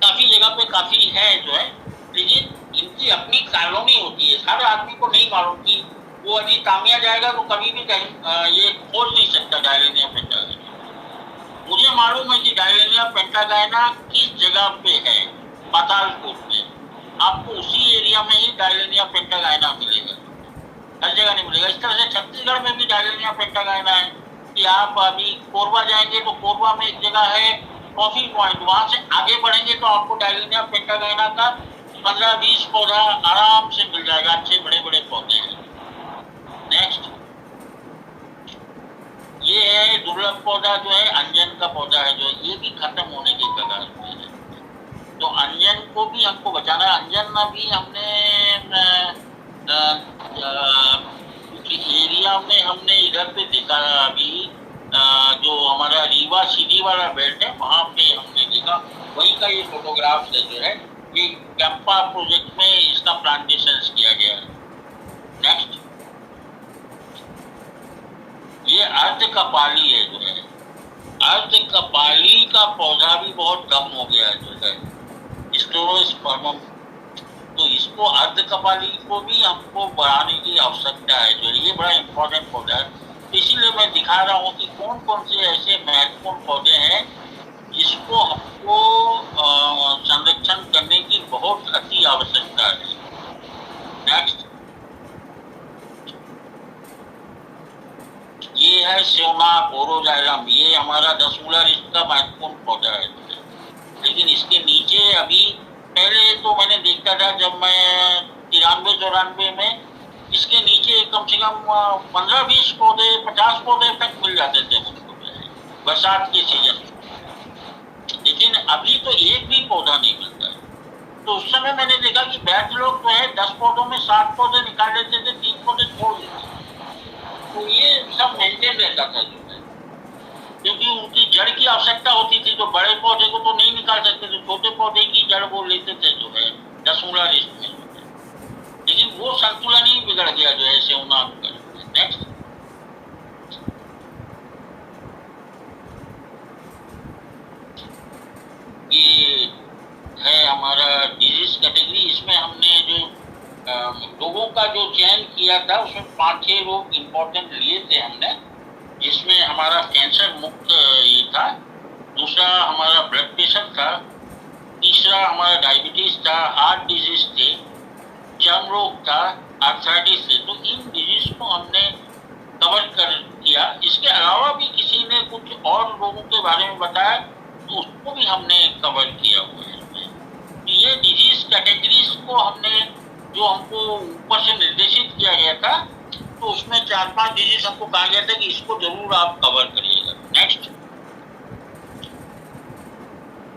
काफी जगह पे काफी है जो है, लेकिन इनकी अपनी कॉलोनी होती है। हर आदमी को नहीं मालूम कि वो अभी तामिया जाएगा तो कभी भी कहीं ये खोज नहीं सकता डायलेनिया पेंटागाइना। मुझे मालूम है कि डायलेनिया पेंटागाइना किस जगह पे है, पातालकोट में। आपको उसी एरिया में ही डायलेनिया पेंटागाइना मिलेगा, हर जगह नहीं मिलेगा। इस तरह से छत्तीसगढ़ में भी डायलेनिया पेंटागाइना है कि आप अभी कोरबा जाएंगे तो कोरबा में एक जगह है कॉफी पॉइंट, वहां से आगे बढ़ेंगे तो आपको डायलेनिया पेंटागाइना का 15-20 पौधा आराम से मिल जाएगा, अच्छे बड़े बड़े पौधे हैं। नेक्स्ट, ये है दुर्लभ पौधा जो है, अंजन का पौधा है, जो ये भी खत्म होने के कगार पे है, तो अंजन को भी हमको बचाना है। अंजन में भी हमने एरिया में हमने इधर पे दिखाया अभी, जो हमारा रीवा सीधी वाला बेल्ट है वहाँ पे हमने देखा, वही का ये फोटोग्राफ जो है, ये कैंपा प्रोजेक्ट में इसका प्लांटेशन किया गया है। नेक्स्ट, ये अर्ध कपाली है जो है, अर्ध कपाली का पौधा भी बहुत कम हो गया है जो है, स्क्लेरोस्पर्मम, तो इसको अर्ध कपाली को भी हमको बढ़ाने की आवश्यकता है जो ये बड़ा इम्पोर्टेंट पौधा है। इसीलिए मैं दिखा रहा हूँ कि कौन कौन से ऐसे महत्वपूर्ण पौधे हैं जिसको हमको संरक्षण करने की बहुत अति आवश्यकता है। नेक्स्ट, ये है सेवनाक ओरोजाइलम, ये हमारा 10 मूलर इसका महत्वपूर्ण पौधा है, लेकिन इसके नीचे अभी पहले तो मैंने देखा था जब मैं 93-94 में, इसके नीचे कम से कम 15-20 पौधे 50 पौधे तक मिल जाते थे मुझको बरसात के सीजन में, लेकिन अभी तो एक भी पौधा नहीं मिलता है। तो उस समय मैंने देखा कि वैद्य लोग जो है 10 पौधों में 7 पौधे निकाल देते थे, 3 पौधे छोड़ देते थे, तो ये सब मेंटेन रहता था जो है, क्योंकि उनकी जड़ की आवश्यकता होती थी, तो बड़े पौधे को तो नहीं निकाल सकते थे, छोटे पौधे की जड़ वो लेते थे जो है 10 मूलर इसमें, लेकिन वो संतुलन ही बिगड़ गया जो है सेवनाक का। नेक्स्ट, ये है हमारा डिजीज कैटेगरी, इसमें हमने जो लोगों का जो चयन किया था उसमें 5-6 रोग इम्पोर्टेंट लिए थे हमने, जिसमें हमारा कैंसर मुक्त ये था, दूसरा हमारा ब्लड प्रेशर था, तीसरा हमारा डायबिटीज था, हार्ट डिजीज थे, चर्म रोग था, आर्थराइटिस थे। तो इन डिजीज को हमने कवर कर किया। इसके अलावा भी किसी ने कुछ और रोगों के बारे में बताया तो उसको भी हमने कवर किया हुआ है। तो ये डिजीज कैटेगरीज को हमने, जो हमको ऊपर से निर्देशित किया गया था, तो उसमें 4-5 डिजीज हमको कहा गया था कि इसको जरूर आप कवर करिएगा। नेक्स्ट,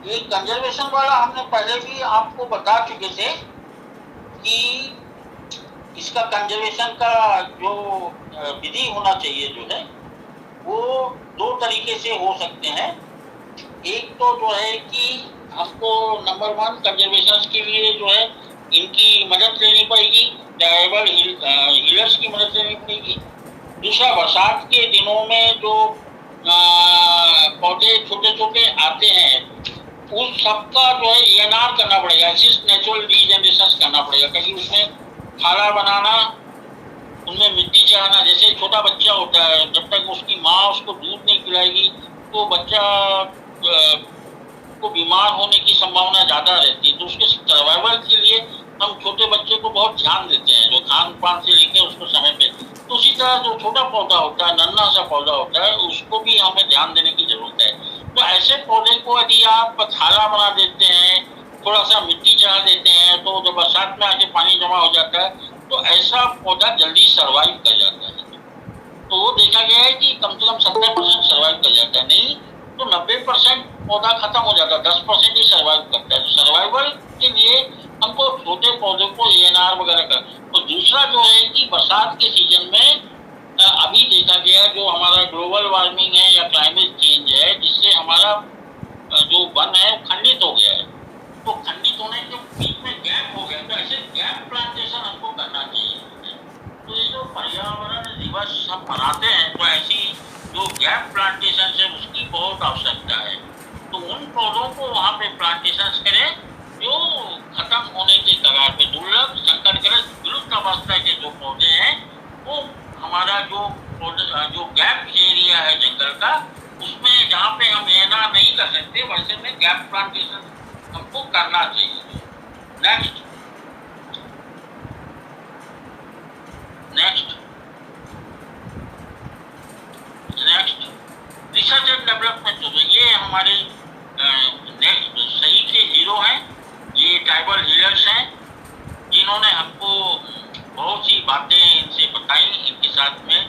ये कंजर्वेशन वाला हमने पहले भी आपको बता चुके थे कि इसका कंजर्वेशन का जो विधि होना चाहिए जो है वो 2 तरीके से हो सकते हैं। एक तो जो है कि हमको नंबर 1 कंजर्वेशन के लिए जो है इनकी मदद लेनी पड़ेगी, ट्राइबल हीलर्स की मदद लेनी पड़ेगी। दूसरा, बरसात के दिनों में जो पौधे छोटे छोटे आते हैं उस सबका जो है ENR करना पड़ेगा, असिस्ट नेचुरल रीजनरेशन करना पड़ेगा, क्योंकि उसमें खाला बनाना, उनमें मिट्टी चढ़ाना। जैसे छोटा बच्चा होता है, जब तक उसकी माँ उसको दूध नहीं पिलाएगी तो बच्चा को बीमार होने की संभावना ज़्यादा रहती है। तो उसके सर्वाइवल के लिए हम छोटे बच्चे को बहुत ध्यान देते हैं, जो खान पान से लेकर उसको समय पे। तो उसी तरह जो छोटा पौधा होता है, नन्हा सा पौधा होता है, उसको भी हमें ध्यान देने की जरूरत है। तो ऐसे पौधे को यदि आप थाला बना देते हैं, थोड़ा सा मिट्टी चढ़ा देते हैं, तो जब बरसात में आके पानी जमा हो जाता है तो ऐसा पौधा जल्दी सर्वाइव कर जाता है। तो वो देखा गया है कि कम से कम 70% सर्वाइव कर जाता है, नहीं तो 90% पौधा खत्म हो जाता है, 10% ही सर्वाइव करता है। तो सर्वाइवल के लिए हमको छोटे पौधों को ENR वगैरह कर। तो दूसरा जो है कि बरसात के सीजन में अभी देखा गया जो हमारा ग्लोबल वार्मिंग है या क्लाइमेट चेंज है, जिससे हमारा जो वन है खंडित हो गया है। तो खंडित होने के बीच में गैप हो गया, तो ऐसे गैप प्लांटेशन हमको करना चाहिए। तो ये जो पर्यावरण दिवस हम मनाते हैं, तो ऐसी जो गैप प्लांटेशन है उसकी बहुत आवश्यकता है। तो उन पौधों को वहाँ पे प्लांटेशन करें जो खत्म होने के कगार पे, दुर्लभ संकटग्रस्त विलुप्त अवस्था के जो पौधे हैं, वो हमारा जो गैप एरिया है जंगल का, उसमें जहाँ पे हम ENR नहीं कर सकते वैसे में गैप प्लांटेशन हमको करना चाहिए। नेक्स्ट रिसर्च एंड डेवलपमेंट, ये हमारे सही से हीरो हैं, ये ट्राइबल हीलर्स हैं, जिन्होंने हमको बहुत सी बातें इनसे बताई इनके साथ में।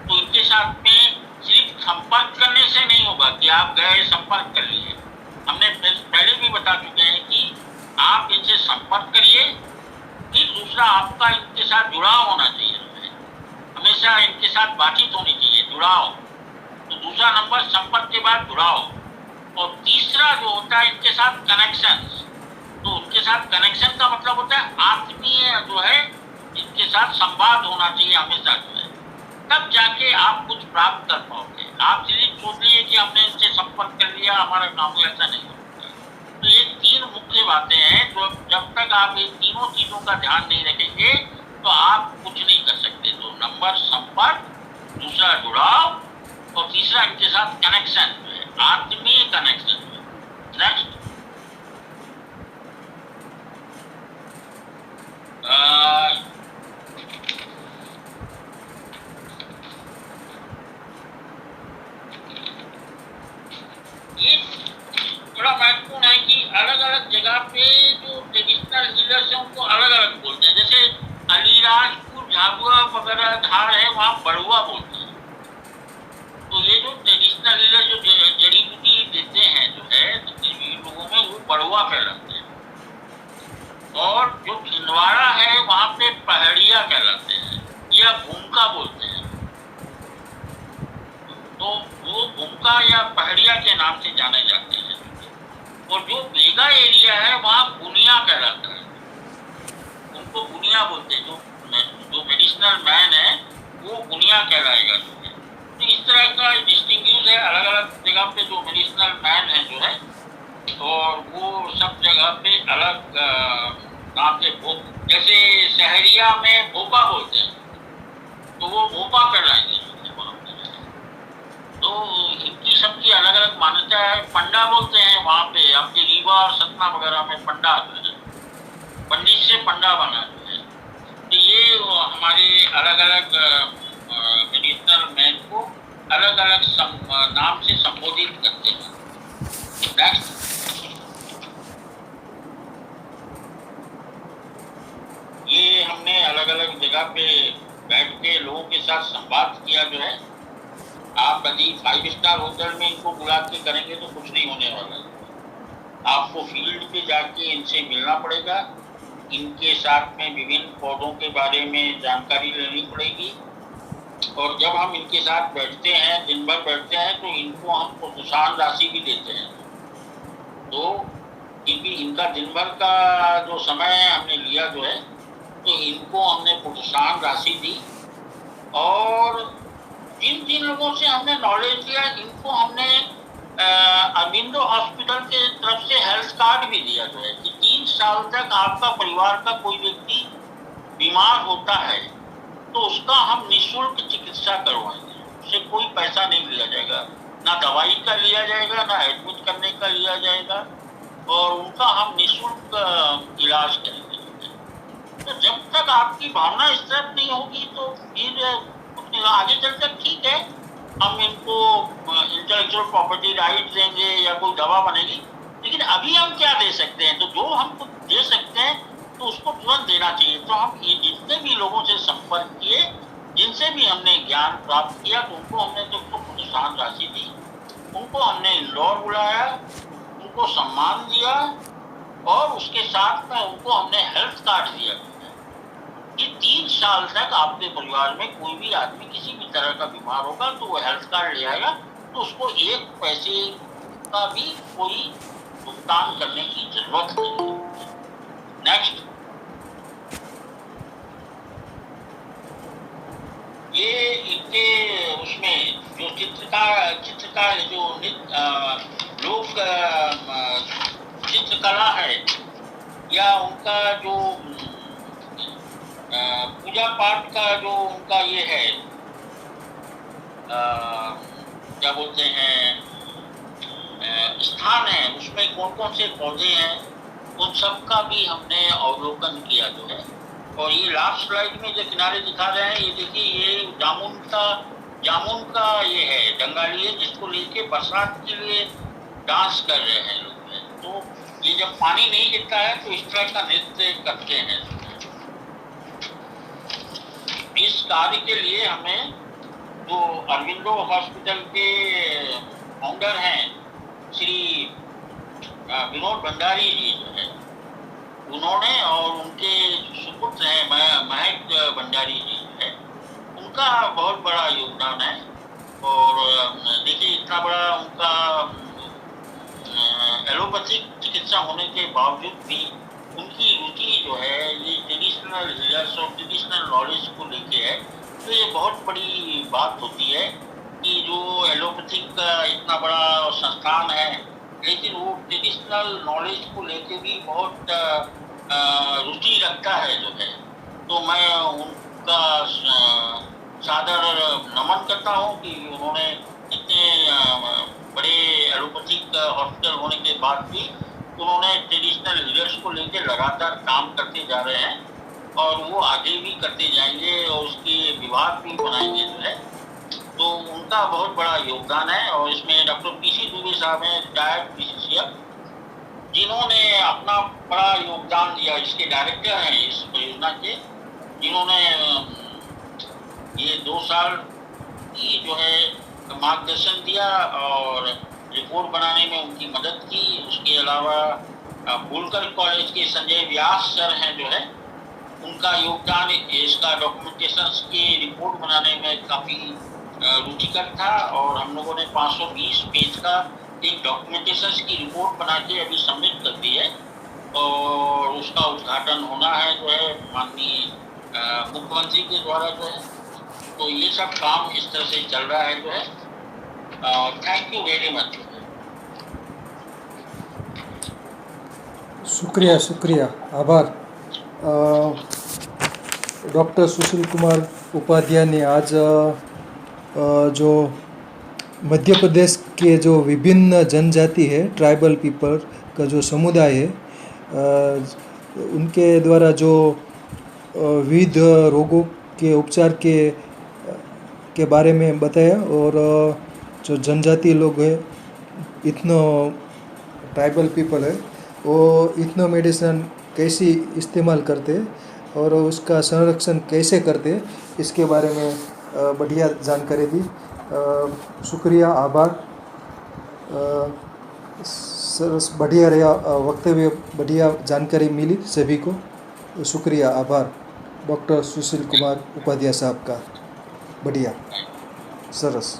तो इनके साथ में सिर्फ संपर्क करने से नहीं होगा कि आप गए संपर्क कर लिए। हमने पहले भी बता चुके हैं कि आप इनसे संपर्क करिए, फिर दूसरा आपका इनके साथ जुड़ाव होना चाहिए, हमेशा इनके साथ बातचीत होनी चाहिए, जुड़ाव। तो दूसरा नंबर संपर्क के बाद जुड़ाव, और तीसरा जो होता है इनके साथ कनेक्शन। तो उनके साथ कनेक्शन का मतलब होता है आत्मीय जो है इनके साथ संवाद होना चाहिए हमेशा जो है, तब जाके आप कुछ प्राप्त कर पाओगे। आप सिर्फ सोच लीजिए कि हमने इनसे संपर्क कर लिया हमारा काम, ऐसा नहीं होता। तो ये 3 मुख्य बातें हैं, तो जब तक आप इन तीनों चीजों का ध्यान नहीं रखेंगे तो आप कुछ नहीं कर सकते। तो नंबर संपर्क, दूसरा जुड़ाव, और तीसरा इनके साथ कनेक्शन जो है, आत्मीय कनेक्शन जो है। नेक्स्ट, ये बड़ा महत्वपूर्ण है कि अलग अलग जगह पे जो ट्रेडिशनल हीलर्स हैं उनको अलग अलग बोलते हैं। जैसे अलीराजपुर, झाबुआ वगैरह धार है, वहाँ बड़ुआ बोलते हैं। तो ये जो ट्रेडिशनल हीलर जो जड़ी बूटी देते हैं जो है लोगों में, वो बड़ुआ कहलाते हैं। और जो छिंदवाड़ा है वहाँ पे पहाड़िया कहलाते हैं या भूमका बोलते हैं। तो वो भूमका या पहाड़िया के नाम से जाने जाते हैं। और जो बेगा एरिया है वहाँ बुनिया कहलाता है, उनको बुनिया बोलते हैं। जो मेडिसिनल मैन है वो बुनिया कहलाएगा। तो इस तरह का डिस्टिंग्विश है, अलग अलग जगह पे जो मेडिसिनल मैन है जो है, और वो सब जगह पे अलग नाम से जैसे शहरिया में भोपा बोलते हैं, तो वो भोपा कहलाएंगे। तो इनकी सबकी अलग अलग मान्यता है। पंडा बोलते हैं वहाँ पे, आपके रीवा और सतना वगैरह में पंडा आते हैं, पंडित से पंडा बनाते हैं। तो ये हमारे अलग अलग मेडिसिनल मैन को अलग अलग नाम से संबोधित करते हैं। नेक्स्ट, ये हमने अलग अलग जगह पे बैठ के लोगों के साथ संवाद किया जो है। आप यदि 5 स्टार होटल में इनको बुला के करेंगे तो कुछ नहीं होने वाला है। आपको फील्ड पे जाके इनसे मिलना पड़ेगा, इनके साथ में विभिन्न पौधों के बारे में जानकारी लेनी पड़ेगी। और जब हम इनके साथ बैठते हैं, दिन भर बैठते हैं, तो इनको हम प्रोत्साहन राशि भी देते हैं। तो क्योंकि इनका दिन भर का जो समय हमने लिया जो है, तो इनको हमने प्रोत्साहन राशि दी। और जिन जिन लोगों से हमने नॉलेज लिया, इनको हमने अरविंदो हॉस्पिटल के तरफ से हेल्थ कार्ड भी दिया जो है कि 3 साल तक आपका परिवार का कोई व्यक्ति बीमार होता है तो उसका हम निःशुल्क चिकित्सा करवाएंगे, उससे कोई पैसा नहीं लिया जाएगा, ना दवाई का लिया जाएगा, ना एडमिट करने का लिया जाएगा, और उनका हम निःशुल्क इलाज करेंगे। तो जब तक आपकी भावना इस तरफ नहीं होगी तो फिर आगे चलकर ठीक है, हम इनको इंटेलेक्चुअल प्रॉपर्टी राइट देंगे या कोई दवा बनेगी, लेकिन अभी हम क्या दे सकते हैं? तो जो हम कुछ दे सकते हैं तो उसको तुरंत देना चाहिए। तो हम ये जितने भी लोगों से संपर्क किए, जिनसे भी हमने ज्ञान प्राप्त किया, तो उनको हमने तो प्रोत्साहन राशि दी, उनको हमने इंदौर बुलाया, उनको सम्मान दिया, और उसके साथ में उनको हमने हेल्थ कार्ड दिया कि 3 साल तक आपके परिवार में कोई भी आदमी किसी भी तरह का बीमार होगा तो वो हेल्थ कार्ड ले आएगा, तो उसको 1 पैसे का भी कोई भुगतान करने की जरूरत नहीं है। नेक्स्ट, ये इनके उसमें जो चित्रकार जो लोक चित्रकला है, या उनका जो पूजा पाठ का जो उनका ये है, क्या बोलते हैं, स्थान है, उसमें कौन कौन से पौधे हैं, उन सब का भी हमने अवलोकन किया जो है। और ये लास्ट स्लाइड में जो किनारे दिखा रहे हैं, ये देखिए, ये जामुन का ये है, जंगाली है, जिसको लेके बरसात के लिए डांस कर रहे हैं लोग। तो ये जब पानी नहीं गिरता है तो इस तरह का नृत्य करते हैं। इस कार्य के लिए हमें जो अरविंदो हॉस्पिटल के फाउंडर हैं श्री विनोद भंडारी जी जो है, उन्होंने, और उनके सुपुत्र हैं महक भंडारी जी जो है, उनका बहुत बड़ा योगदान है। और देखिए, इतना बड़ा उनका एलोपैथिक चिकित्सा होने के बावजूद भी उनकी रुचि जो है ये ट्रेडिशनल हीलर्स और ट्रेडिशनल नॉलेज को लेके है। तो ये बहुत बड़ी बात होती है कि जो एलोपैथिक का इतना बड़ा संस्थान है, लेकिन वो ट्रेडिशनल नॉलेज को लेके भी बहुत रुचि रखता है जो है। तो मैं उनका सादर नमन करता हूँ कि उन्होंने इतने बड़े एलोपैथिक हॉस्पिटल होने के बाद भी उन्होंने ट्रेडिशनल हीलर्स को लेकर लगातार काम करते जा रहे हैं, और वो आगे भी करते जाएंगे, और उसके विभाग भी बनाएंगे जो है। तो उनका बहुत बड़ा योगदान है। और इसमें डॉक्टर पीसी दुबे साहब हैं, रिटायर्ड फिजिशियन, जिन्होंने अपना बड़ा योगदान दिया। इसके डायरेक्टर हैं इस परियोजना के, जिन्होंने ये 2 साल की जो है मार्गदर्शन दिया और रिपोर्ट बनाने में उनकी मदद की। उसके अलावा फूलकर कॉलेज के संजय व्यास सर हैं जो है, उनका योगदान इसका डॉक्यूमेंटेशन की रिपोर्ट बनाने में काफ़ी रुचिकर था, और हम लोगों ने 520 पेज का एक डॉक्यूमेंटेशन की रिपोर्ट बना के अभी सबमिट कर दी है, और उसका उद्घाटन होना है जो है माननीय मुख्यमंत्री के द्वारा जो है। तो ये सब काम इस तरह से चल रहा है जो है। Thank you very much. शुक्रिया, आभार। डॉक्टर सुशील कुमार उपाध्याय ने आज जो मध्य प्रदेश के जो विभिन्न जनजाति है, ट्राइबल पीपल का जो समुदाय है, उनके द्वारा जो विविध रोगों के उपचार के बारे में बताया। और जो जनजाति लोग है, इथनो ट्राइबल पीपल है, वो इथनो मेडिसिन कैसे इस्तेमाल करते और उसका संरक्षण कैसे करते, इसके बारे में बढ़िया जानकारी दी। शुक्रिया, आभार। सरस बढ़िया रहा वक्तव्य, बढ़िया जानकारी मिली सभी को। शुक्रिया, आभार डॉक्टर सुशील कुमार उपाध्याय साहब का। बढ़िया, सरस।